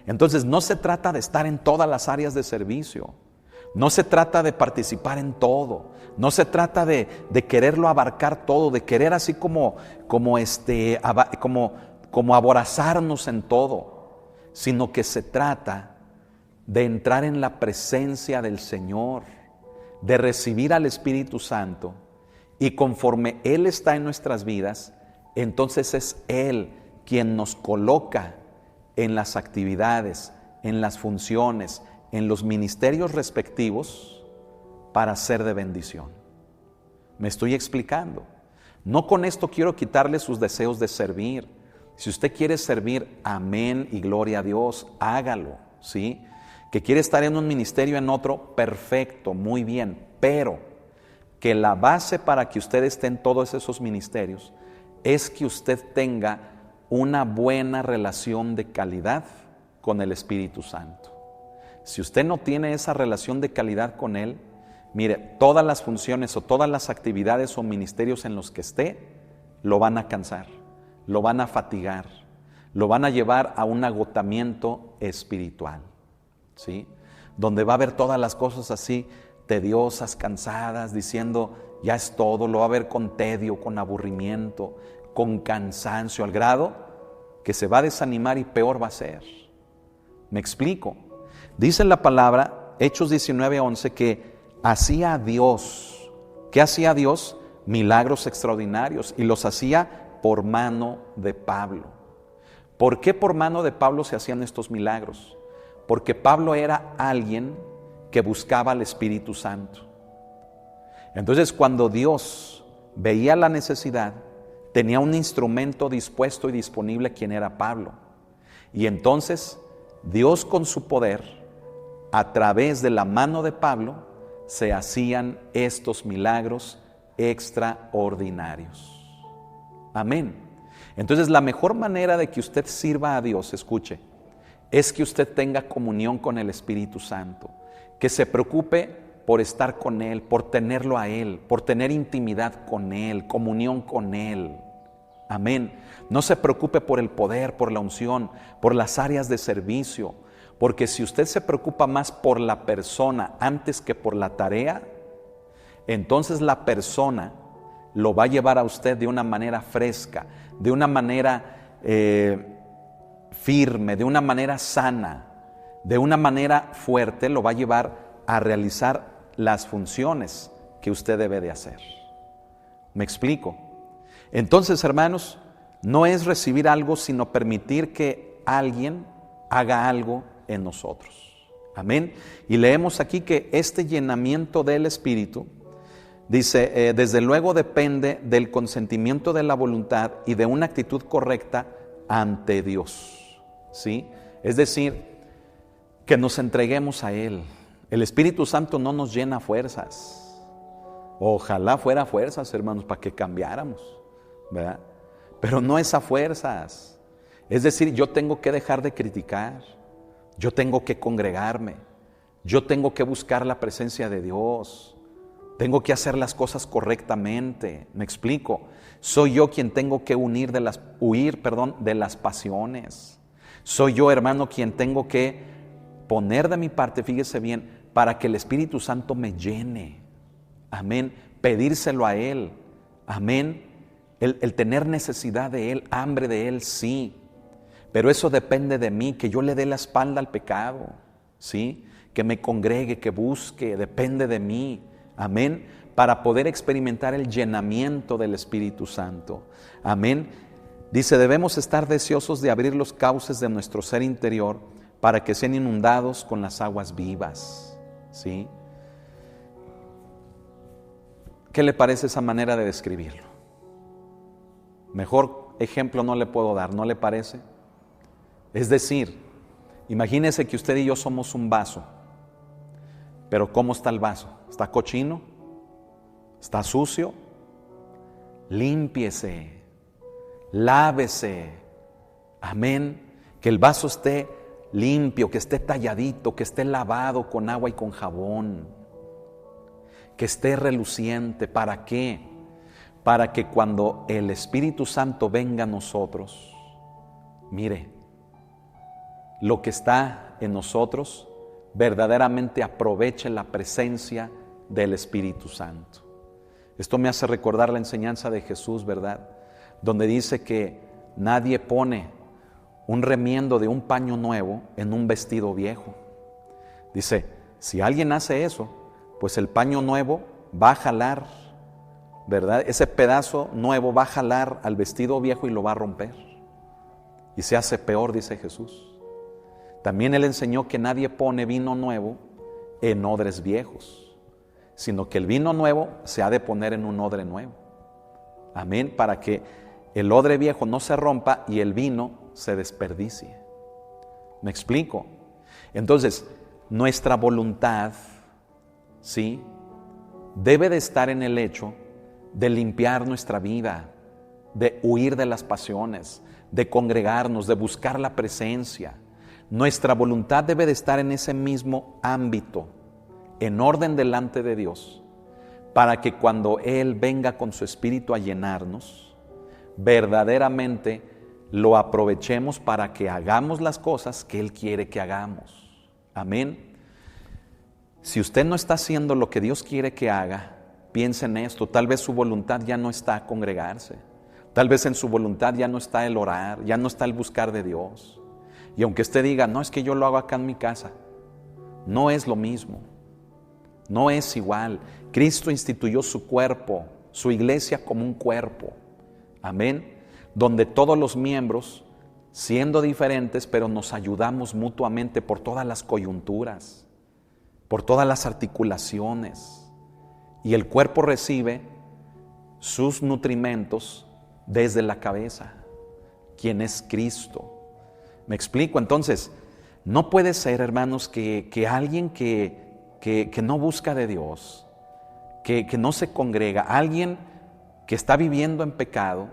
Entonces, no se trata de estar en todas las áreas de servicio. No se trata de participar en todo. No se trata de quererlo abarcar todo, de querer así como aborazarnos en todo, sino que se trata de entrar en la presencia del Señor, de recibir al Espíritu Santo, y conforme Él está en nuestras vidas, entonces es Él quien nos coloca en las actividades, en las funciones, en los ministerios respectivos para ser de bendición. ¿Me estoy explicando? No con esto quiero quitarle sus deseos de servir. Si usted quiere servir, amén y gloria a Dios, hágalo, ¿sí? Que quiere estar en un ministerio, en otro, perfecto, muy bien, pero que la base para que usted esté en todos esos ministerios es que usted tenga una buena relación de calidad con el Espíritu Santo. Si usted no tiene esa relación de calidad con Él, mire, todas las funciones o todas las actividades o ministerios en los que esté, lo van a cansar, lo van a fatigar, lo van a llevar a un agotamiento espiritual, ¿sí? Donde va a ver todas las cosas así, tediosas, cansadas, diciendo, ya es todo, lo va a ver con tedio, con aburrimiento, con cansancio, al grado que se va a desanimar y peor va a ser. ¿Me explico? Dice la palabra, Hechos 19:11, que hacía Dios. ¿Qué hacía Dios? Milagros extraordinarios, y los hacía por mano de Pablo. ¿Por qué por mano de Pablo se hacían estos milagros? Porque Pablo era alguien que buscaba al Espíritu Santo. Entonces, cuando Dios veía la necesidad, tenía un instrumento dispuesto y disponible, quien era Pablo. Y entonces, Dios con su poder, a través de la mano de Pablo, se hacían estos milagros extraordinarios. Amén. Entonces, la mejor manera de que usted sirva a Dios, escuche, es que usted tenga comunión con el Espíritu Santo, que se preocupe por estar con Él, por tenerlo a Él, por tener intimidad con Él, comunión con Él. Amén. No se preocupe por el poder, por la unción, por las áreas de servicio, porque si usted se preocupa más por la persona antes que por la tarea, entonces la persona lo va a llevar a usted de una manera fresca, de una manera firme, de una manera sana, de una manera fuerte, lo va a llevar a realizar las funciones que usted debe de hacer. ¿Me explico? Entonces, hermanos, no es recibir algo, sino permitir que alguien haga algo en nosotros. Amén. Y leemos aquí que este llenamiento del Espíritu, dice, desde luego depende del consentimiento de la voluntad y de una actitud correcta ante Dios, ¿sí? Es decir, que nos entreguemos a Él. El Espíritu Santo no nos llena fuerzas. Ojalá fuera fuerzas, hermanos, para que cambiáramos, ¿verdad? Pero no es a fuerzas. Es decir, yo tengo que dejar de criticar, yo tengo que congregarme, yo tengo que buscar la presencia de Dios, tengo que hacer las cosas correctamente. ¿Me explico? Soy yo quien tengo que huir de las pasiones. Soy yo, hermano, quien tengo que poner de mi parte, fíjese bien, para que el Espíritu Santo me llene. Amén. Pedírselo a Él. Amén. El tener necesidad de Él, hambre de Él, sí. Pero eso depende de mí, que yo le dé la espalda al pecado, ¿sí? Que me congregue, que busque, depende de mí. Amén. Para poder experimentar el llenamiento del Espíritu Santo. Amén. Dice, debemos estar deseosos de abrir los cauces de nuestro ser interior para que sean inundados con las aguas vivas. ¿Sí? ¿Qué le parece esa manera de describirlo? Mejor ejemplo no le puedo dar, ¿no le parece? Es decir, imagínese que usted y yo somos un vaso, pero ¿cómo está el vaso? ¿Está cochino? ¿Está sucio? Límpiese, lávese, amén, que el vaso esté limpio, que esté talladito, que esté lavado con agua y con jabón, que esté reluciente. ¿Para qué? Para que cuando el Espíritu Santo venga a nosotros, mire, lo que está en nosotros verdaderamente aproveche la presencia del Espíritu Santo. Esto me hace recordar la enseñanza de Jesús, ¿verdad? Donde dice que nadie pone un remiendo de un paño nuevo en un vestido viejo. Dice, si alguien hace eso, pues el paño nuevo va a jalar, ¿verdad? Ese pedazo nuevo va a jalar al vestido viejo y lo va a romper. Y se hace peor, dice Jesús. También Él enseñó que nadie pone vino nuevo en odres viejos, sino que el vino nuevo se ha de poner en un odre nuevo. Amén, para que el odre viejo no se rompa y el vino se desperdicie. ¿Me explico? Entonces, nuestra voluntad, ¿sí?, debe de estar en el hecho de limpiar nuestra vida, de huir de las pasiones, de congregarnos, de buscar la presencia. Nuestra voluntad debe de estar en ese mismo ámbito, en orden delante de Dios, para que cuando Él venga con su Espíritu a llenarnos, verdaderamente lo aprovechemos para que hagamos las cosas que Él quiere que hagamos. Amén. Si usted no está haciendo lo que Dios quiere que haga, piense en esto, tal vez su voluntad ya no está congregarse, tal vez en su voluntad ya no está el orar, ya no está el buscar de Dios. Y aunque usted diga, no, es que yo lo hago acá en mi casa, no es lo mismo. No es igual. Cristo instituyó su cuerpo, su iglesia como un cuerpo. Amén. Donde todos los miembros, siendo diferentes, pero nos ayudamos mutuamente por todas las coyunturas, por todas las articulaciones. Y el cuerpo recibe sus nutrimentos desde la cabeza, quien es Cristo. ¿Me explico? Entonces, no puede ser, hermanos, que alguien que no busca de Dios, que no se congrega, alguien que está viviendo en pecado,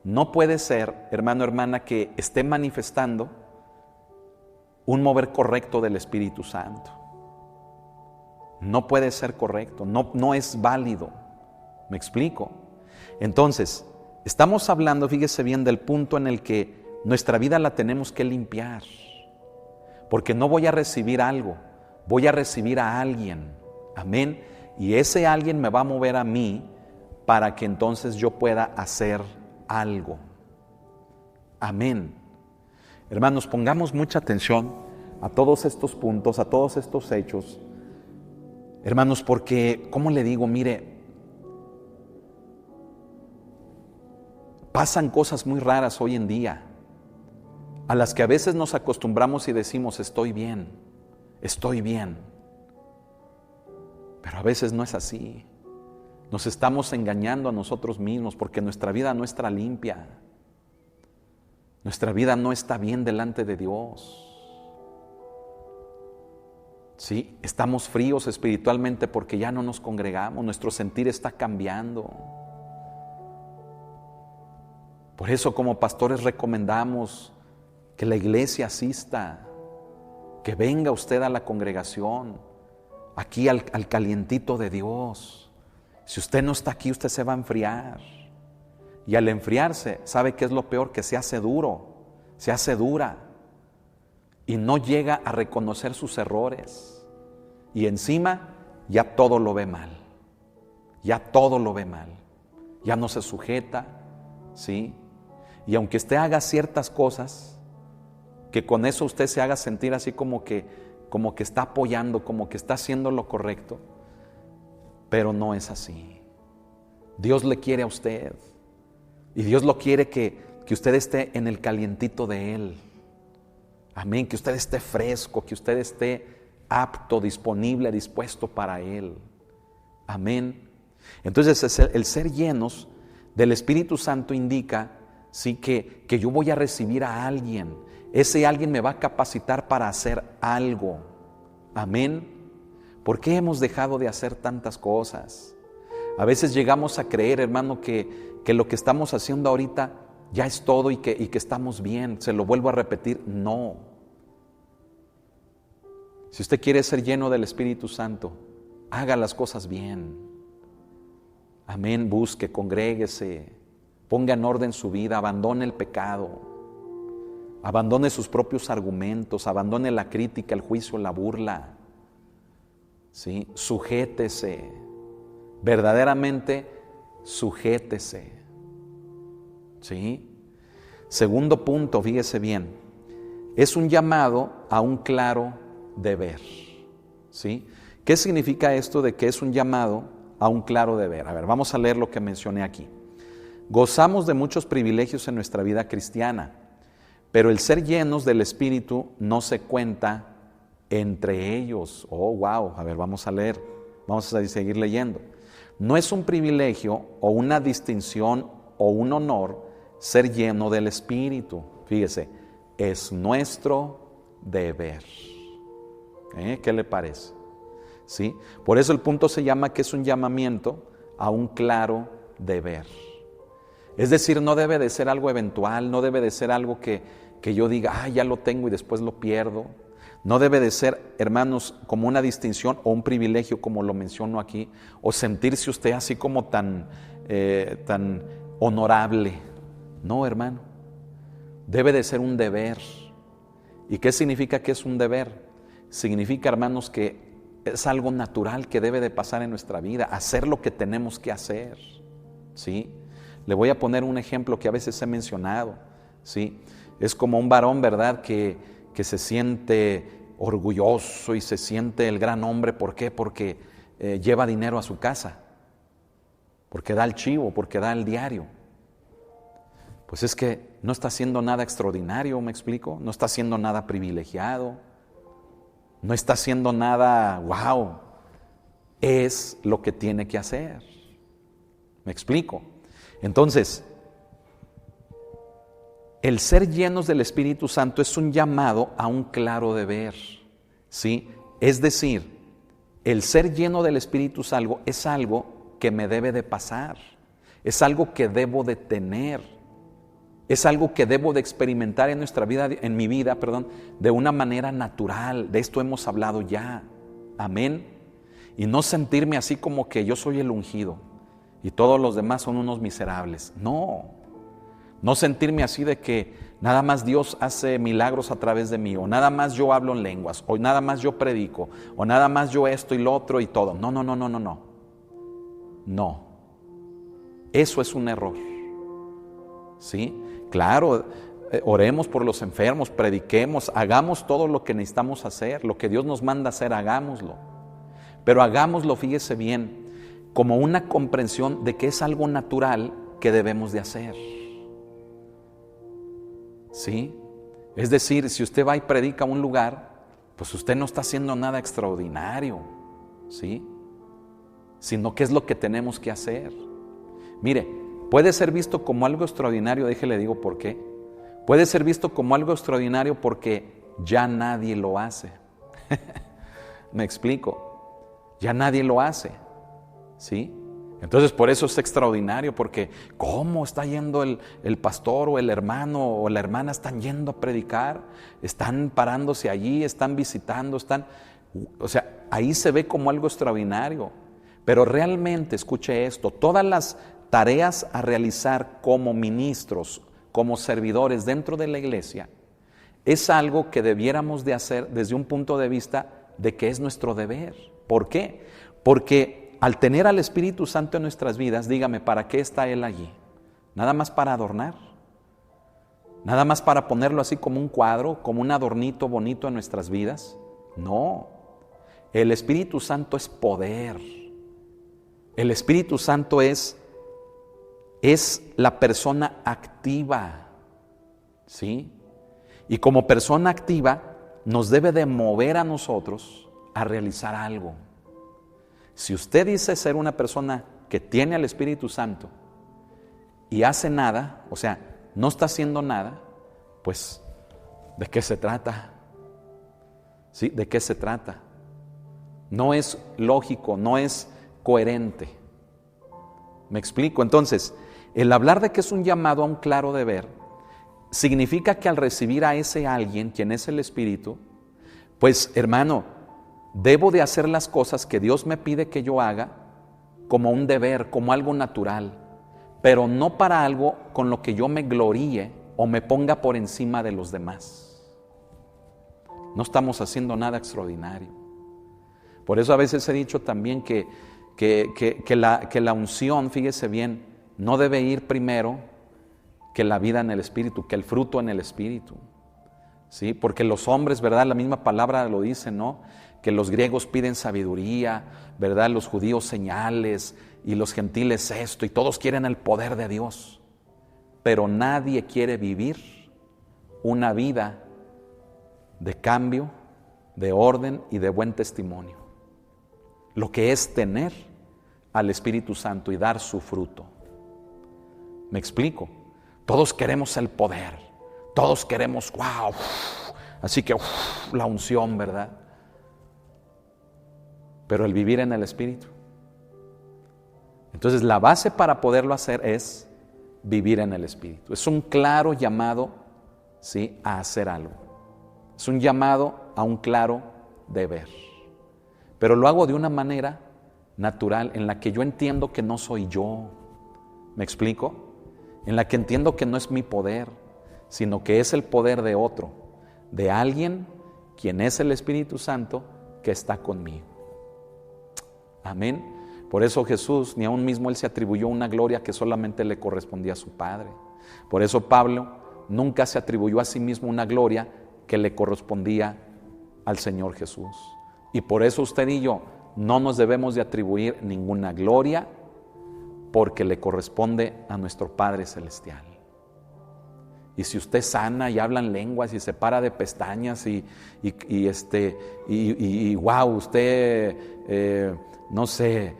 no puede ser, hermano, hermana, que esté manifestando un mover correcto del Espíritu Santo. No puede ser correcto, no es válido. ¿Me explico? Entonces, estamos hablando, fíjese bien, del punto en el que nuestra vida la tenemos que limpiar, porque no voy a recibir algo, voy a recibir a alguien, amén, y ese alguien me va a mover a mí para que entonces yo pueda hacer algo, amén. Hermanos, pongamos mucha atención a todos estos puntos, a todos estos hechos, hermanos, porque, ¿cómo le digo? Mire, pasan cosas muy raras hoy en día, a las que a veces nos acostumbramos y decimos, estoy bien, pero a veces no es así. Nos estamos engañando a nosotros mismos porque nuestra vida no está limpia, nuestra vida no está bien delante de Dios. Sí, estamos fríos espiritualmente porque ya no nos congregamos, nuestro sentir está cambiando. Por eso, como pastores, recomendamos que la iglesia asista, que venga usted a la congregación, aquí al calientito de Dios. Si usted no está aquí, usted se va a enfriar. Y al enfriarse, ¿sabe qué es lo peor? Que se hace duro, se hace dura y no llega a reconocer sus errores. Y encima ya todo lo ve mal, ya todo lo ve mal, ya no se sujeta, ¿sí? Y aunque usted haga ciertas cosas, que con eso usted se haga sentir así como que está apoyando, como que está haciendo lo correcto, pero no es así. Dios le quiere a usted y Dios lo quiere que usted esté en el calientito de Él. Amén, que usted esté fresco, que usted esté apto, disponible, dispuesto para Él. Amén. Entonces el ser llenos del Espíritu Santo indica, sí, que yo voy a recibir a alguien. Ese alguien me va a capacitar para hacer algo. Amén. ¿Por qué hemos dejado de hacer tantas cosas? A veces llegamos a creer, hermano, que lo que estamos haciendo ahorita ya es todo y que estamos bien. Se lo vuelvo a repetir, no. Si usted quiere ser lleno del Espíritu Santo, haga las cosas bien. Amén, busque, congréguese, ponga en orden su vida, abandone el pecado, abandone sus propios argumentos, abandone la crítica, el juicio, la burla. ¿Sí? Sujétese, verdaderamente sujétese. ¿Sí? Segundo punto, fíjese bien, es un llamado a un claro deber. ¿Sí? ¿Qué significa esto de que es un llamado a un claro deber? A ver, vamos a leer lo que mencioné aquí. Gozamos de muchos privilegios en nuestra vida cristiana, pero el ser llenos del Espíritu no se cuenta entre ellos. Oh, wow, a ver, vamos a leer, vamos a seguir leyendo. No es un privilegio o una distinción o un honor ser lleno del Espíritu. Fíjese, es nuestro deber. ¿Qué le parece? ¿Sí? Por eso el punto se llama que es un llamamiento a un claro deber. Es decir, no debe de ser algo eventual, no debe de ser algo que yo diga, ya lo tengo y después lo pierdo. No debe de ser, hermanos, como una distinción o un privilegio, como lo menciono aquí, o sentirse usted así como tan honorable. No, hermano, debe de ser un deber. ¿Y qué significa que es un deber? Significa, hermanos, que es algo natural que debe de pasar en nuestra vida, hacer lo que tenemos que hacer. ¿Sí? Le voy a poner un ejemplo que a veces he mencionado. ¿Sí? Es como un varón, ¿verdad?, que se siente orgulloso y se siente el gran hombre. ¿Por qué? Porque lleva dinero a su casa, porque da el chivo, porque da el diario. Pues es que no está haciendo nada extraordinario, ¿me explico? No está haciendo nada privilegiado, no está haciendo nada, wow, es lo que tiene que hacer. ¿Me explico? Entonces, el ser llenos del Espíritu Santo es un llamado a un claro deber, ¿sí? Es decir, el ser lleno del Espíritu Santo es algo que me debe de pasar, es algo que debo de tener, es algo que debo de experimentar en nuestra vida, en mi vida, de una manera natural. De esto hemos hablado ya, amén. Y no sentirme así como que yo soy el ungido y todos los demás son unos miserables. No sentirme así de que nada más Dios hace milagros a través de mí, o nada más yo hablo en lenguas, o nada más yo predico, o nada más yo esto y lo otro y todo. No. Eso es un error. ¿Sí? Claro, oremos por los enfermos, prediquemos, hagamos todo lo que necesitamos hacer, lo que Dios nos manda hacer, hagámoslo. Pero hagámoslo, fíjese bien, como una comprensión de que es algo natural que debemos de hacer. ¿Sí? Es decir, si usted va y predica a un lugar, pues usted no está haciendo nada extraordinario, ¿sí? Sino que es lo que tenemos que hacer. Mire, puede ser visto como algo extraordinario, déjele digo por qué. Puede ser visto como algo extraordinario porque ya nadie lo hace. ¿Me explico? Ya nadie lo hace, ¿sí? Entonces por eso es extraordinario, porque ¿cómo está yendo el pastor o el hermano o la hermana están yendo a predicar? Están parándose allí, están visitando, o sea, ahí se ve como algo extraordinario. Pero realmente, escuche esto, todas las tareas a realizar como ministros, como servidores dentro de la iglesia, es algo que debiéramos de hacer desde un punto de vista de que es nuestro deber. ¿Por qué? Porque al tener al Espíritu Santo en nuestras vidas, dígame, ¿para qué está Él allí? ¿Nada más para adornar? ¿Nada más para ponerlo así como un cuadro, como un adornito bonito en nuestras vidas? No, el Espíritu Santo es poder. El Espíritu Santo es la persona activa, ¿sí? Y como persona activa, nos debe de mover a nosotros a realizar algo. Si usted dice ser una persona que tiene al Espíritu Santo y hace nada, o sea, no está haciendo nada, pues, ¿de qué se trata? ¿Sí? ¿De qué se trata? No es lógico, no es coherente. ¿Me explico? Entonces, el hablar de que es un llamado a un claro deber, significa que al recibir a ese alguien, quien es el Espíritu, pues, hermano, debo de hacer las cosas que Dios me pide que yo haga como un deber, como algo natural, pero no para algo con lo que yo me gloríe o me ponga por encima de los demás. No estamos haciendo nada extraordinario. Por eso a veces he dicho también que la unción, fíjese bien, no debe ir primero que la vida en el Espíritu, que el fruto en el Espíritu. ¿Sí? Porque los hombres, ¿verdad? La misma palabra lo dice, ¿no? Que los griegos piden sabiduría, ¿verdad? Los judíos señales y los gentiles esto, y todos quieren el poder de Dios. Pero nadie quiere vivir una vida de cambio, de orden y de buen testimonio. Lo que es tener al Espíritu Santo y dar su fruto. ¿Me explico? Todos queremos el poder, todos queremos, wow, así que la unción, ¿verdad? Pero el vivir en el Espíritu. Entonces la base para poderlo hacer es vivir en el Espíritu. Es un claro llamado, ¿sí?, a hacer algo. Es un llamado a un claro deber. Pero lo hago de una manera natural en la que yo entiendo que no soy yo. ¿Me explico? En la que entiendo que no es mi poder, sino que es el poder de otro, de alguien quien es el Espíritu Santo que está conmigo. Amén. Por eso Jesús, ni aún mismo Él se atribuyó una gloria que solamente le correspondía a su Padre. Por eso Pablo nunca se atribuyó a sí mismo una gloria que le correspondía al Señor Jesús. Y por eso usted y yo no nos debemos de atribuir ninguna gloria, porque le corresponde a nuestro Padre Celestial. Y si usted sana y habla en lenguas y se para de pestañas y wow, usted, no sé,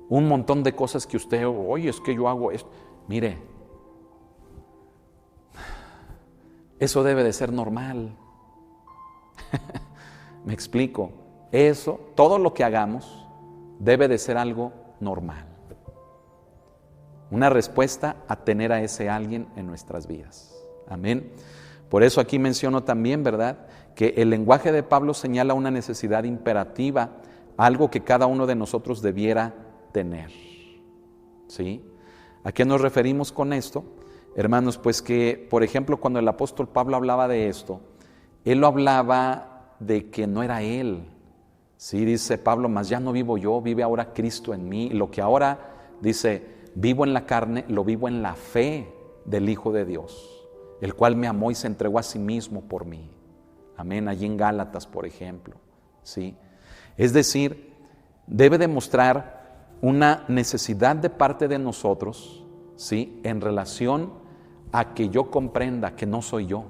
un montón de cosas que usted, oye, es que yo hago esto. Mire, eso debe de ser normal. Me explico. Eso, todo lo que hagamos, debe de ser algo normal. Una respuesta a tener a ese alguien en nuestras vidas. Amén. Por eso aquí menciono también, ¿verdad?, que el lenguaje de Pablo señala una necesidad imperativa, algo que cada uno de nosotros debiera tener. ¿Sí? ¿A qué nos referimos con esto? Hermanos, pues que, por ejemplo, cuando el apóstol Pablo hablaba de esto, él lo hablaba de que no era él. Sí, dice Pablo, mas ya no vivo yo, vive ahora Cristo en mí. Lo que ahora, dice, vivo en la carne, lo vivo en la fe del Hijo de Dios, el cual me amó y se entregó a sí mismo por mí. Amén, allí en Gálatas, por ejemplo. ¿Sí? Es decir, debe demostrar una necesidad de parte de nosotros, ¿sí?, en relación a que yo comprenda que no soy yo,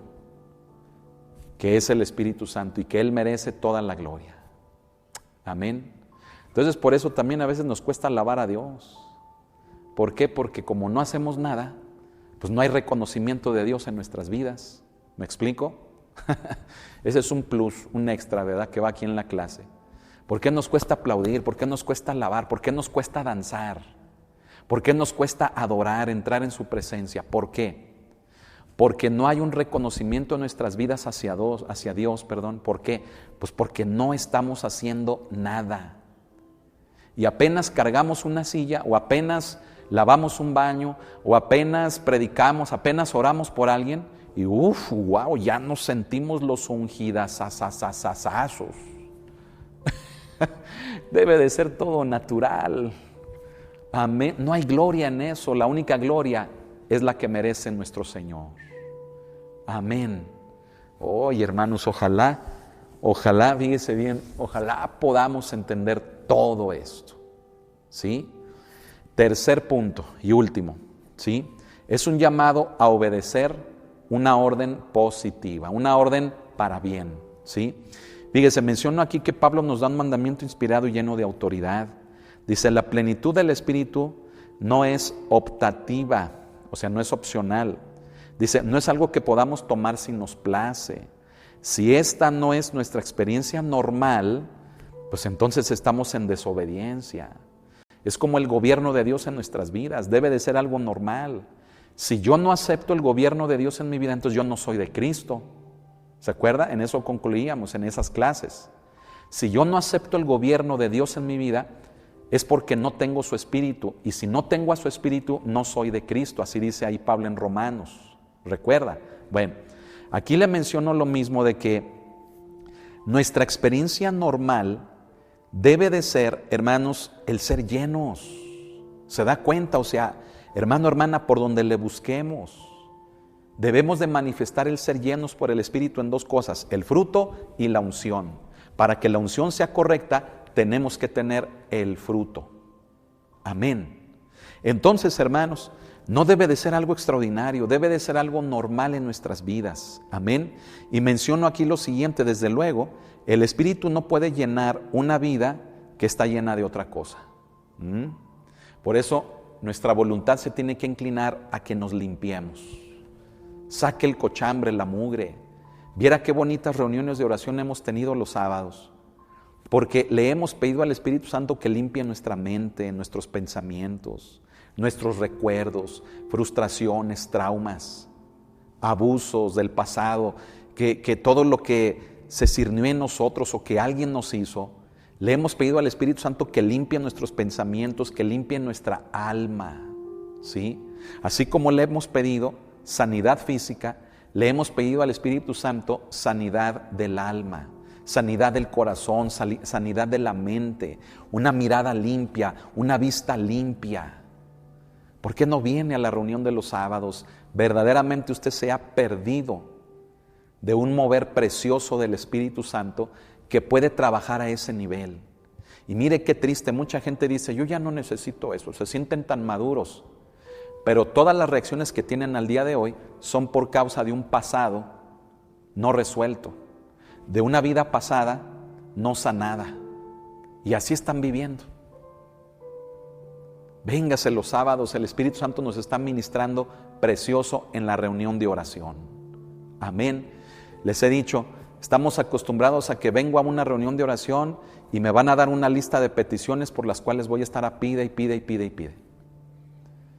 que es el Espíritu Santo y que Él merece toda la gloria. Amén. Entonces, por eso también a veces nos cuesta alabar a Dios. ¿Por qué? Porque como no hacemos nada, pues no hay reconocimiento de Dios en nuestras vidas. ¿Me explico? Ese es un plus, un extra, ¿verdad?, que va aquí en la clase. ¿Por qué nos cuesta aplaudir? ¿Por qué nos cuesta alabar? ¿Por qué nos cuesta danzar? ¿Por qué nos cuesta adorar, entrar en su presencia? ¿Por qué? Porque no hay un reconocimiento en nuestras vidas hacia Dios. ¿Por qué? Pues porque no estamos haciendo nada. Y apenas cargamos una silla, o apenas lavamos un baño, o apenas predicamos, apenas oramos por alguien, y wow, ya nos sentimos los ungidasasasasazos. Debe de ser todo natural. Amén. No hay gloria en eso. La única gloria es la que merece nuestro Señor. Amén. Oye, hermanos, ojalá, fíjese bien, ojalá podamos entender todo esto. ¿Sí? Tercer punto y último, ¿sí? Es un llamado a obedecer una orden positiva, una orden para bien, ¿sí? Fíjese, menciono aquí que Pablo nos da un mandamiento inspirado y lleno de autoridad. Dice, la plenitud del Espíritu no es optativa, o sea, no es opcional. Dice, no es algo que podamos tomar si nos place. Si esta no es nuestra experiencia normal, pues entonces estamos en desobediencia. Es como el gobierno de Dios en nuestras vidas, debe de ser algo normal. Si yo no acepto el gobierno de Dios en mi vida, entonces yo no soy de Cristo. ¿Se acuerda? En eso concluíamos, en esas clases. Si yo no acepto el gobierno de Dios en mi vida, es porque no tengo su Espíritu. Y si no tengo a su Espíritu, no soy de Cristo. Así dice ahí Pablo en Romanos. ¿Recuerda? Bueno, aquí le menciono lo mismo de que nuestra experiencia normal debe de ser, hermanos, el ser llenos. ¿Se da cuenta? O sea, hermano, hermana, por donde le busquemos, debemos de manifestar el ser llenos por el Espíritu en dos cosas, el fruto y la unción. Para que la unción sea correcta, tenemos que tener el fruto. Amén. Entonces, hermanos, no debe de ser algo extraordinario, debe de ser algo normal en nuestras vidas. Amén. Y menciono aquí lo siguiente, desde luego, el Espíritu no puede llenar una vida que está llena de otra cosa. Por eso nuestra voluntad se tiene que inclinar a que nos limpiemos. Saque el cochambre, la mugre. Viera qué bonitas reuniones de oración hemos tenido los sábados, porque le hemos pedido al Espíritu Santo que limpie nuestra mente, nuestros pensamientos, nuestros recuerdos, frustraciones, traumas, abusos del pasado, que todo lo que se cirnió en nosotros o que alguien nos hizo, le hemos pedido al Espíritu Santo que limpie nuestros pensamientos, que limpie nuestra alma, ¿sí? Así como le hemos pedido sanidad física, le hemos pedido al Espíritu Santo sanidad del alma, sanidad del corazón, sanidad de la mente, una mirada limpia, una vista limpia. ¿Por qué no viene a la reunión de los sábados? Verdaderamente usted se ha perdido de un mover precioso del Espíritu Santo que puede trabajar a ese nivel. Y mire qué triste, mucha gente dice, yo ya no necesito eso, se sienten tan maduros. Pero todas las reacciones que tienen al día de hoy son por causa de un pasado no resuelto, de una vida pasada no sanada. Y así están viviendo. Véngase los sábados, el Espíritu Santo nos está ministrando precioso en la reunión de oración. Amén. Les he dicho, estamos acostumbrados a que vengo a una reunión de oración y me van a dar una lista de peticiones por las cuales voy a estar a pide y pide y pide y pide.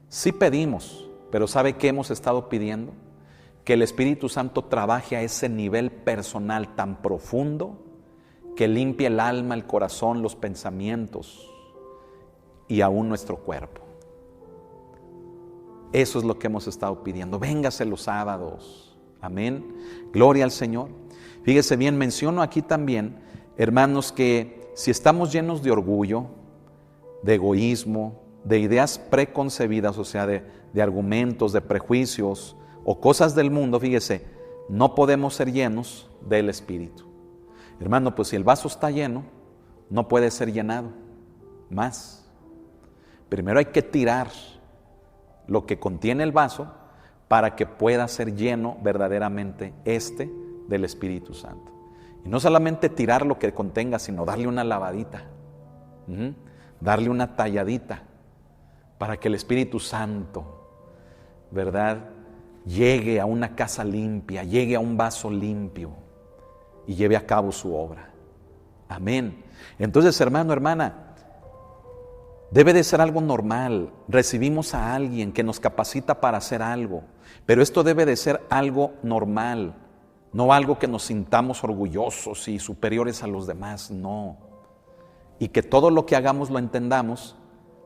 Sí pedimos, pero ¿sabe qué hemos estado pidiendo? Que el Espíritu Santo trabaje a ese nivel personal tan profundo que limpie el alma, el corazón, los pensamientos y aún nuestro cuerpo. Eso es lo que hemos estado pidiendo. Véngase los sábados. Amén. Gloria al Señor. Fíjese bien, menciono aquí también, hermanos, que si estamos llenos de orgullo, de egoísmo, de ideas preconcebidas, o sea, de argumentos, de prejuicios o cosas del mundo, fíjese, no podemos ser llenos del Espíritu. Hermano, pues si el vaso está lleno, no puede ser llenado más. Primero hay que tirar lo que contiene el vaso para que pueda ser lleno verdaderamente del Espíritu Santo. Y no solamente tirar lo que contenga, sino darle una lavadita, darle una talladita, para que el Espíritu Santo, ¿verdad?, llegue a una casa limpia, llegue a un vaso limpio y lleve a cabo su obra. Amén. Entonces, hermano, hermana, debe de ser algo normal. Recibimos a alguien que nos capacita para hacer algo, pero esto debe de ser algo normal, no algo que nos sintamos orgullosos y superiores a los demás, no. Y que todo lo que hagamos lo entendamos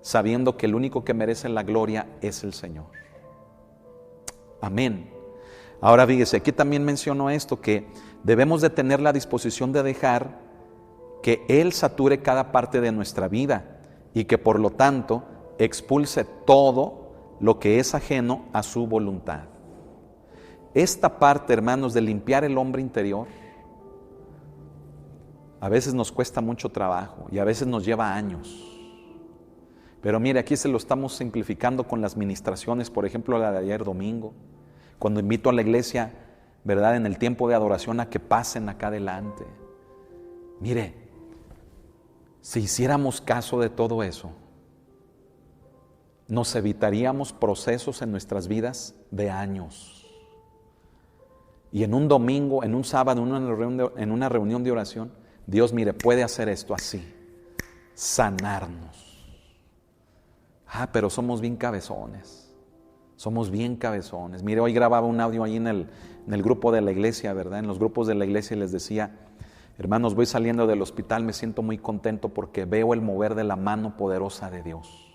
sabiendo que el único que merece la gloria es el Señor. Amén. Ahora fíjese, aquí también menciono esto, que debemos de tener la disposición de dejar que Él sature cada parte de nuestra vida y que por lo tanto expulse todo lo que es ajeno a su voluntad. Esta parte, hermanos, de limpiar el hombre interior, a veces nos cuesta mucho trabajo y a veces nos lleva años. Pero mire, aquí se lo estamos simplificando con las ministraciones, por ejemplo, la de ayer domingo, cuando invito a la iglesia, ¿verdad?, en el tiempo de adoración a que pasen acá adelante. Mire, si hiciéramos caso de todo eso, nos evitaríamos procesos en nuestras vidas de años. Y en un domingo, en un sábado, en una reunión de oración, Dios, mire, puede hacer esto así, sanarnos. Pero somos bien cabezones. Somos bien cabezones. Mire, hoy grababa un audio ahí en el grupo de la iglesia, ¿verdad? En los grupos de la iglesia les decía, hermanos, voy saliendo del hospital, me siento muy contento porque veo el mover de la mano poderosa de Dios.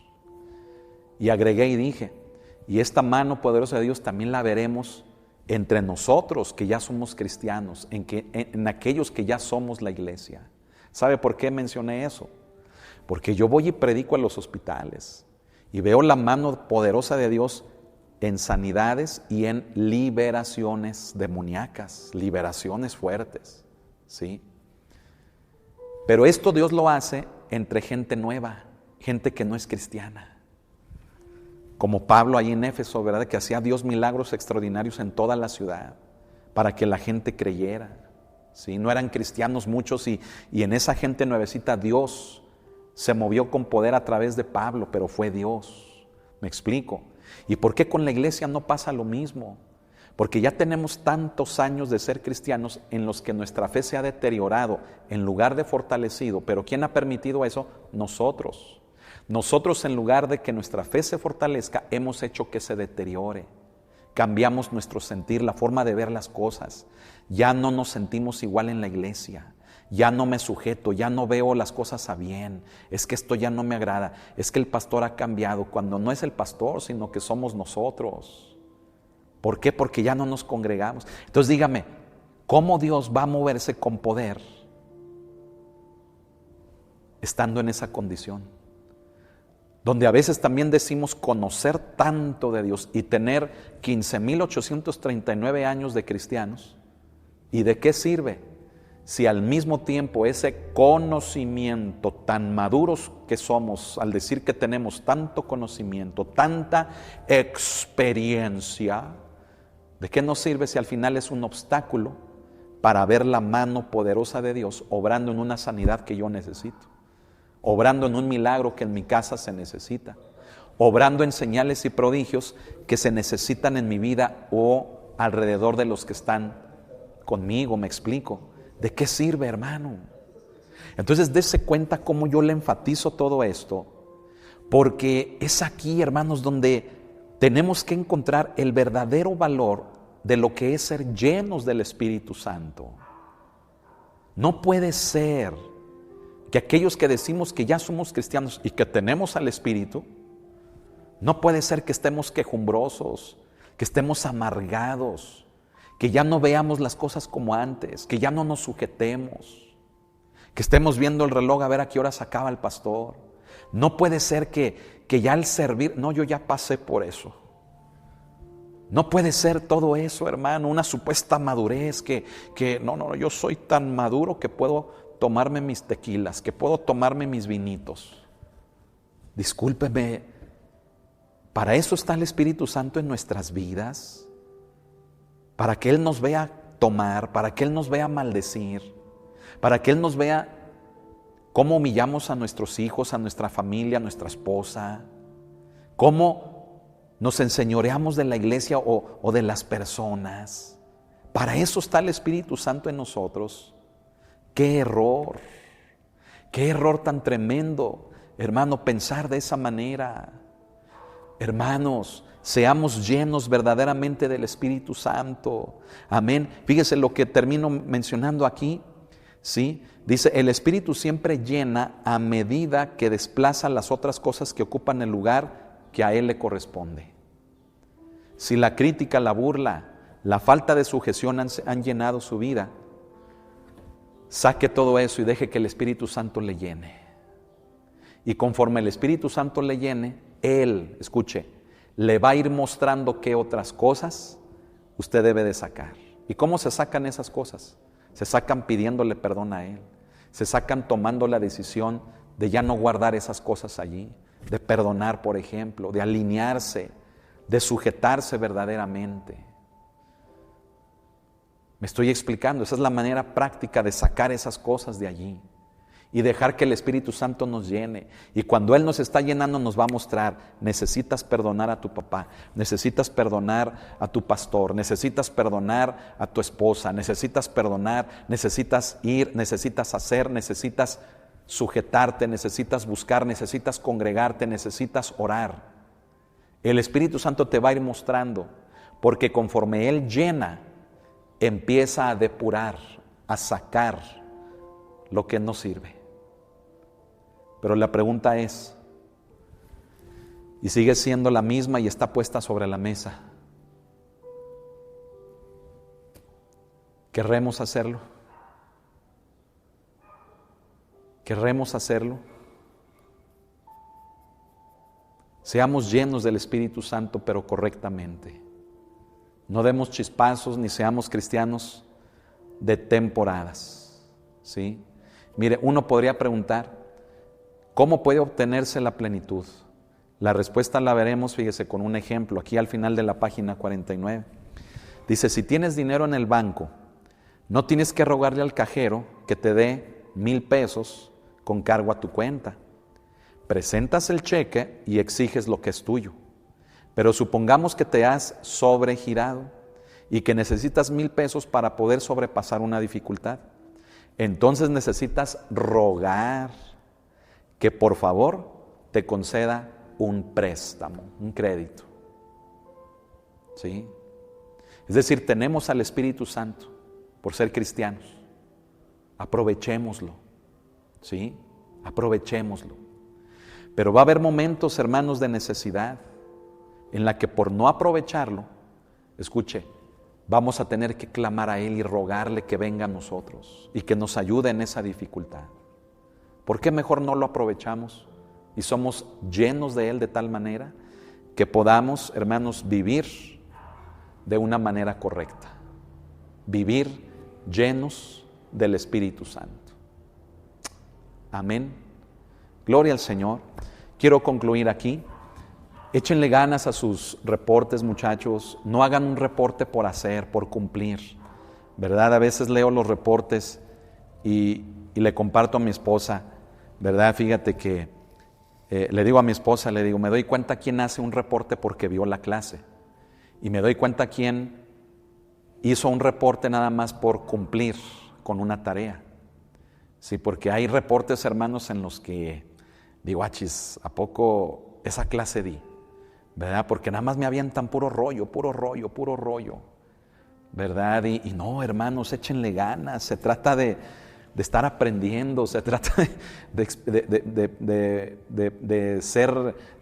Y agregué y dije, y esta mano poderosa de Dios también la veremos entre nosotros que ya somos cristianos, en aquellos que ya somos la iglesia. ¿Sabe por qué mencioné eso? Porque yo voy y predico a los hospitales y veo la mano poderosa de Dios en sanidades y en liberaciones demoníacas, liberaciones fuertes, ¿sí? Pero esto Dios lo hace entre gente nueva, gente que no es cristiana. Como Pablo ahí en Éfeso, ¿verdad?, que hacía Dios milagros extraordinarios en toda la ciudad para que la gente creyera, ¿sí? No eran cristianos muchos y en esa gente nuevecita Dios se movió con poder a través de Pablo, pero fue Dios. ¿Me explico? ¿Y por qué con la iglesia no pasa lo mismo? Porque ya tenemos tantos años de ser cristianos en los que nuestra fe se ha deteriorado en lugar de fortalecido. ¿Pero quién ha permitido eso? Nosotros. Nosotros, en lugar de que nuestra fe se fortalezca, hemos hecho que se deteriore. Cambiamos nuestro sentir, la forma de ver las cosas. Ya no nos sentimos igual en la iglesia. Ya no me sujeto, ya no veo las cosas a bien. Es que esto ya no me agrada. Es que el pastor ha cambiado, cuando no es el pastor, sino que somos nosotros. ¿Por qué? Porque ya no nos congregamos. Entonces dígame, ¿cómo Dios va a moverse con poder estando en esa condición? Donde a veces también decimos conocer tanto de Dios y tener 15,839 años de cristianos. ¿Y de qué sirve? Si al mismo tiempo ese conocimiento, tan maduros que somos, al decir que tenemos tanto conocimiento, tanta experiencia, ¿de qué nos sirve si al final es un obstáculo para ver la mano poderosa de Dios obrando en una sanidad que yo necesito? Obrando en un milagro que en mi casa se necesita, obrando en señales y prodigios que se necesitan en mi vida o alrededor de los que están conmigo. ¿Me explico? ¿De qué sirve, hermano? Entonces, dése cuenta cómo yo le enfatizo todo esto, porque es aquí, hermanos, donde tenemos que encontrar el verdadero valor de lo que es ser llenos del Espíritu Santo. No puede ser que aquellos que decimos que ya somos cristianos y que tenemos al Espíritu, no puede ser que estemos quejumbrosos, que estemos amargados, que ya no veamos las cosas como antes, que ya no nos sujetemos, que estemos viendo el reloj a ver a qué hora se acaba el pastor. No puede ser que ya al servir, no, yo ya pasé por eso. No puede ser todo eso, hermano, una supuesta madurez que no, yo soy tan maduro que puedo tomarme mis tequilas, que puedo tomarme mis vinitos. Discúlpeme, ¿para eso está el Espíritu Santo en nuestras vidas? Para que Él nos vea tomar, para que Él nos vea maldecir, para que Él nos vea cómo humillamos a nuestros hijos, a nuestra familia, a nuestra esposa, cómo nos enseñoreamos de la iglesia o de las personas. Para eso está el Espíritu Santo en nosotros. ¡Qué error tan tremendo, hermano, pensar de esa manera! Hermanos, seamos llenos verdaderamente del Espíritu Santo. Amén. Fíjese lo que termino mencionando aquí, ¿sí? Dice, el Espíritu siempre llena a medida que desplaza las otras cosas que ocupan el lugar que a Él le corresponde. Si la crítica, la burla, la falta de sujeción han llenado su vida, saque todo eso y deje que el Espíritu Santo le llene. Y conforme el Espíritu Santo le llene, Él, escuche, le va a ir mostrando qué otras cosas usted debe de sacar. ¿Y cómo se sacan esas cosas? Se sacan pidiéndole perdón a Él. Se sacan tomando la decisión de ya no guardar esas cosas allí, de perdonar, por ejemplo, de alinearse, de sujetarse verdaderamente. Me estoy explicando, esa es la manera práctica de sacar esas cosas de allí y dejar que el Espíritu Santo nos llene. Y cuando Él nos está llenando nos va a mostrar, necesitas perdonar a tu papá, necesitas perdonar a tu pastor, necesitas perdonar a tu esposa, necesitas perdonar, necesitas ir, necesitas hacer, necesitas sujetarte, necesitas buscar, necesitas congregarte, necesitas orar. El Espíritu Santo te va a ir mostrando, porque conforme Él llena, empieza a depurar, a sacar lo que no sirve. Pero la pregunta es, y sigue siendo la misma y está puesta sobre la mesa, ¿querremos hacerlo? ¿Querremos hacerlo? Seamos llenos del Espíritu Santo, pero correctamente. No demos chispazos ni seamos cristianos de temporadas, ¿sí? Mire, uno podría preguntar, ¿cómo puede obtenerse la plenitud? La respuesta la veremos, fíjese, con un ejemplo, aquí al final de la página 49. Dice, si tienes dinero en el banco, no tienes que rogarle al cajero que te dé 1,000 pesos con cargo a tu cuenta. Presentas el cheque y exiges lo que es tuyo. Pero supongamos que te has sobregirado y que necesitas 1,000 pesos para poder sobrepasar una dificultad. Entonces necesitas rogar que por favor te conceda un préstamo, un crédito. ¿Sí? Es decir, tenemos al Espíritu Santo por ser cristianos. Aprovechémoslo. ¿Sí? Aprovechémoslo. Pero va a haber momentos, hermanos, de necesidad en la que por no aprovecharlo, escuche, vamos a tener que clamar a Él y rogarle que venga a nosotros y que nos ayude en esa dificultad. ¿Por qué mejor no lo aprovechamos y somos llenos de Él de tal manera que podamos, hermanos, vivir de una manera correcta? Vivir llenos del Espíritu Santo. Amén. Gloria al Señor. Quiero concluir aquí. Échenle ganas a sus reportes, muchachos. No hagan un reporte por hacer, por cumplir, ¿verdad? A veces leo los reportes y le comparto a mi esposa, ¿verdad? Fíjate que le digo a mi esposa, le digo, me doy cuenta quién hace un reporte porque vio la clase. Y me doy cuenta quién hizo un reporte nada más por cumplir con una tarea. Sí, porque hay reportes, hermanos, en los que digo, achis, ¿a poco esa clase di? ¿Verdad? Porque nada más me avientan puro rollo, ¿verdad? Y no, hermanos, échenle ganas, se trata de estar aprendiendo, se trata de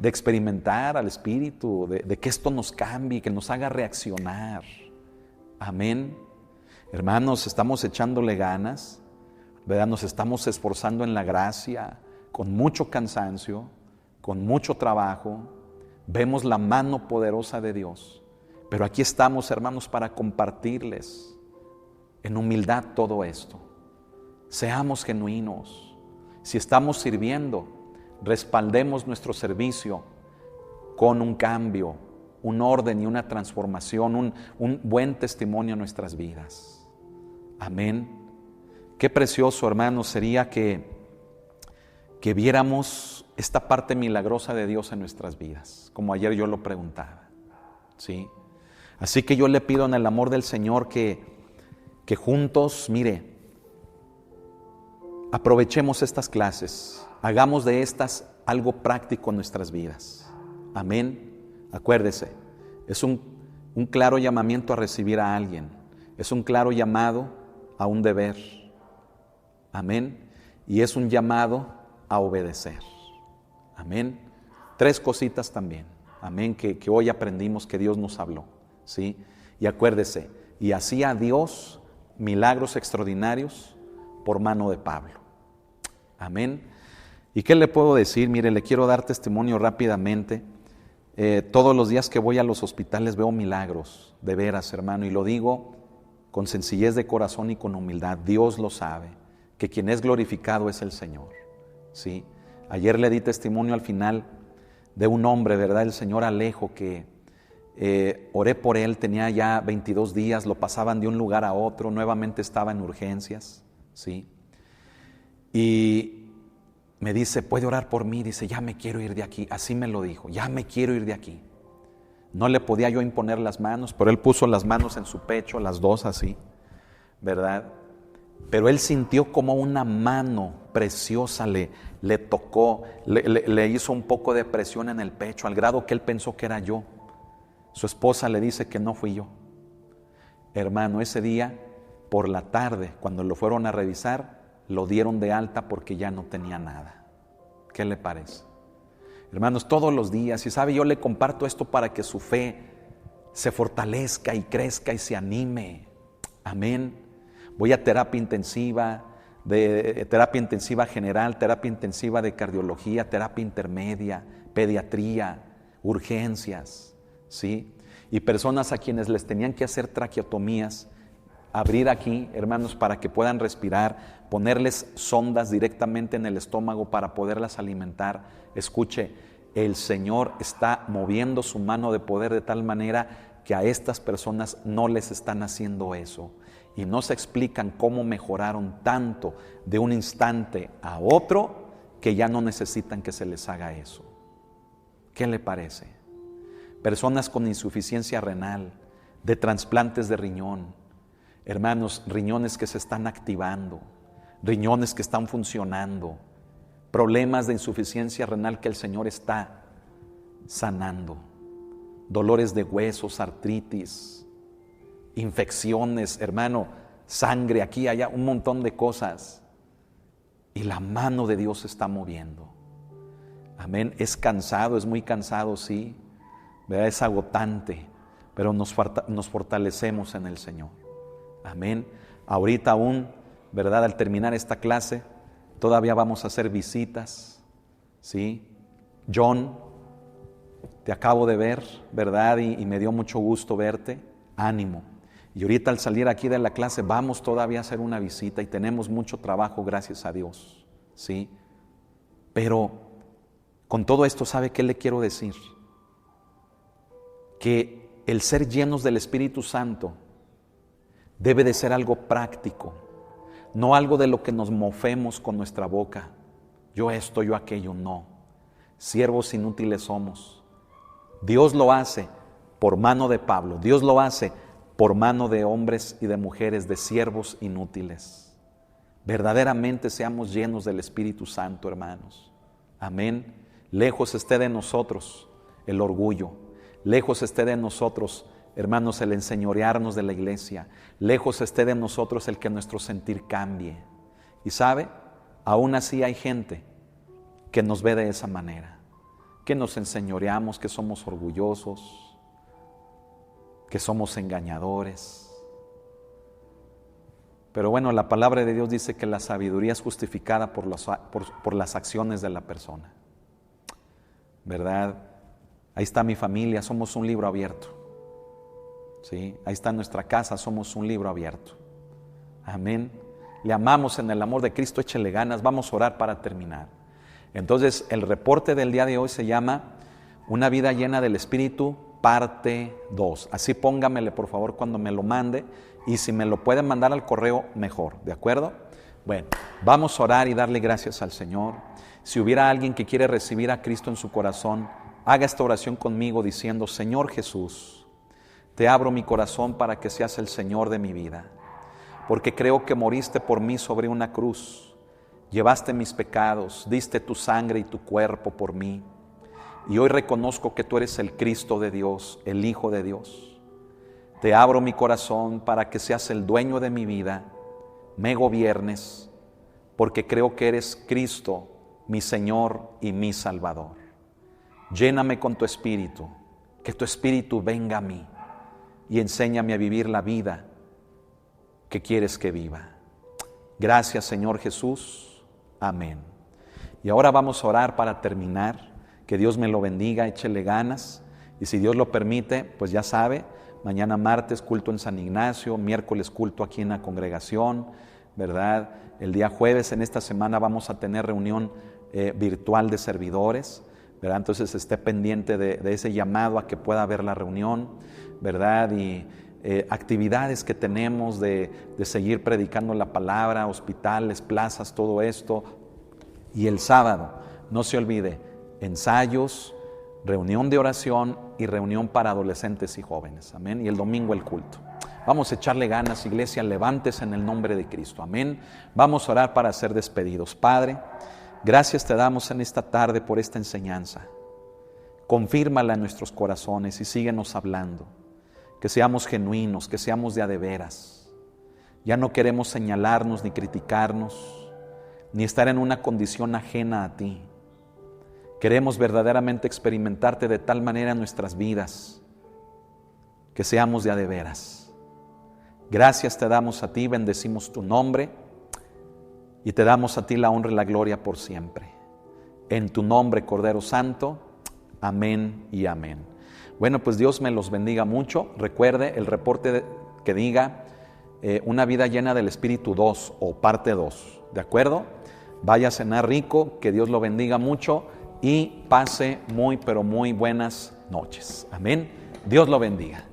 experimentar al Espíritu, de que esto nos cambie, que nos haga reaccionar. Amén. Hermanos, estamos echándole ganas, ¿verdad? Nos estamos esforzando en la gracia, con mucho cansancio, con mucho trabajo. Vemos la mano poderosa de Dios, pero aquí estamos, hermanos, para compartirles en humildad todo esto. Seamos genuinos. Si estamos sirviendo, respaldemos nuestro servicio con un cambio, un orden y una transformación, un buen testimonio en nuestras vidas. Amén. Qué precioso, hermanos, sería que viéramos esta parte milagrosa de Dios en nuestras vidas, como ayer yo lo preguntaba, ¿sí? Así que yo le pido en el amor del Señor que juntos, mire, aprovechemos estas clases, hagamos de estas algo práctico en nuestras vidas. Amén. Acuérdese, es un claro llamamiento a recibir a alguien, es un claro llamado a un deber. Amén. Y es un llamado a obedecer. Amén. 3 cositas también. Amén. Que hoy aprendimos que Dios nos habló. ¿Sí? Y acuérdese, y hacía Dios milagros extraordinarios por mano de Pablo. Amén. ¿Y qué le puedo decir? Mire, le quiero dar testimonio rápidamente. Todos los días que voy a los hospitales veo milagros, de veras, hermano, y lo digo con sencillez de corazón y con humildad. Dios lo sabe, que quien es glorificado es el Señor. ¿Sí? Ayer le di testimonio al final de un hombre, ¿verdad? El señor Alejo, que oré por él, tenía ya 22 días, lo pasaban de un lugar a otro, nuevamente estaba en urgencias, ¿sí? Y me dice, ¿puede orar por mí? Dice, ya me quiero ir de aquí, así me lo dijo, ya me quiero ir de aquí. No le podía yo imponer las manos, pero él puso las manos en su pecho, las dos así, ¿verdad? Pero él sintió como una mano preciosa le tocó, le hizo un poco de presión en el pecho, al grado que él pensó que era yo. Su esposa le dice que no fui yo. Hermano, ese día, por la tarde, cuando lo fueron a revisar, lo dieron de alta porque ya no tenía nada. ¿Qué le parece? Hermanos, todos los días, y sabe, yo le comparto esto para que su fe se fortalezca y crezca y se anime. Amén. Voy a terapia intensiva, terapia intensiva general, terapia intensiva de cardiología, terapia intermedia, pediatría, urgencias, ¿sí? Y personas a quienes les tenían que hacer traqueotomías, abrir aquí, hermanos, para que puedan respirar, ponerles sondas directamente en el estómago para poderlas alimentar. Escuche, el Señor está moviendo su mano de poder de tal manera que a estas personas no les están haciendo eso. Y no se explican cómo mejoraron tanto de un instante a otro que ya no necesitan que se les haga eso. ¿Qué le parece? Personas con insuficiencia renal, de trasplantes de riñón, hermanos, riñones que se están activando, riñones que están funcionando, problemas de insuficiencia renal que el Señor está sanando, dolores de huesos, artritis, infecciones, hermano, sangre aquí, allá, un montón de cosas. Y la mano de Dios se está moviendo. Amén. Es cansado, es muy cansado, sí, ¿verdad? Es agotante, pero nos fortalecemos en el Señor. Amén. Ahorita aún, ¿verdad? Al terminar esta clase, todavía vamos a hacer visitas, ¿sí? John, te acabo de ver, ¿verdad? Y me dio mucho gusto verte. Ánimo. Y ahorita al salir aquí de la clase vamos todavía a hacer una visita y tenemos mucho trabajo, gracias a Dios, ¿sí? Pero con todo esto, ¿sabe qué le quiero decir? Que el ser llenos del Espíritu Santo debe de ser algo práctico, no algo de lo que nos mofemos con nuestra boca. Yo esto, yo aquello, no. Siervos inútiles somos. Dios lo hace por mano de Pablo, Dios lo hace por mano de hombres y de mujeres, de siervos inútiles. Verdaderamente seamos llenos del Espíritu Santo, hermanos. Amén. Lejos esté de nosotros el orgullo. Lejos esté de nosotros, hermanos, el enseñorearnos de la iglesia. Lejos esté de nosotros el que nuestro sentir cambie. Y sabe, aún así hay gente que nos ve de esa manera, que nos enseñoreamos, que somos orgullosos, que somos engañadores. Pero bueno, la palabra de Dios dice que la sabiduría es justificada por las acciones de la persona, ¿verdad? Ahí está mi familia, somos un libro abierto, ¿sí? Ahí está nuestra casa, somos un libro abierto. Amén. Le amamos en el amor de Cristo, échele ganas. Vamos a orar para terminar. Entonces, el reporte del día de hoy se llama Una vida llena del Espíritu, parte 2. Así póngamele por favor cuando me lo mande, y si me lo pueden mandar al correo, mejor, ¿de acuerdo? Bueno, vamos a orar y darle gracias al Señor. Si hubiera alguien que quiere recibir a Cristo en su corazón, haga esta oración conmigo diciendo: Señor Jesús, te abro mi corazón para que seas el Señor de mi vida, porque creo que moriste por mí sobre una cruz, llevaste mis pecados, diste tu sangre y tu cuerpo por mí. Y hoy reconozco que tú eres el Cristo de Dios, el Hijo de Dios. Te abro mi corazón para que seas el dueño de mi vida, me gobiernes, porque creo que eres Cristo, mi Señor y mi Salvador. Lléname con tu Espíritu, que tu Espíritu venga a mí y enséñame a vivir la vida que quieres que viva. Gracias, Señor Jesús. Amén. Y ahora vamos a orar para terminar. Que Dios me lo bendiga, échele ganas. Y si Dios lo permite, pues ya sabe, mañana martes culto en San Ignacio, miércoles culto aquí en la congregación, ¿verdad? El día jueves en esta semana vamos a tener reunión virtual de servidores, ¿verdad? Entonces esté pendiente de ese llamado a que pueda haber la reunión, ¿verdad? Y actividades que tenemos de seguir predicando la palabra, hospitales, plazas, todo esto. Y el sábado, no se olvide, ensayos, reunión de oración y reunión para adolescentes y jóvenes. Amén. Y el domingo el culto. Vamos a echarle ganas, iglesia, levántese en el nombre de Cristo. Amén. Vamos a orar para ser despedidos. Padre, gracias te damos en esta tarde por esta enseñanza. Confírmala en nuestros corazones y síguenos hablando. Que seamos genuinos, que seamos de a de veras. Ya no queremos señalarnos ni criticarnos, ni estar en una condición ajena a ti. Queremos verdaderamente experimentarte de tal manera en nuestras vidas, que seamos de a de veras. Gracias te damos a ti, bendecimos tu nombre y te damos a ti la honra y la gloria por siempre. En tu nombre, Cordero Santo, amén y amén. Bueno, pues Dios me los bendiga mucho. Recuerde el reporte que diga una vida llena del Espíritu 2 o parte 2, ¿de acuerdo? Vaya a cenar rico, que Dios lo bendiga mucho y pase muy, pero muy buenas noches. Amén. Dios lo bendiga.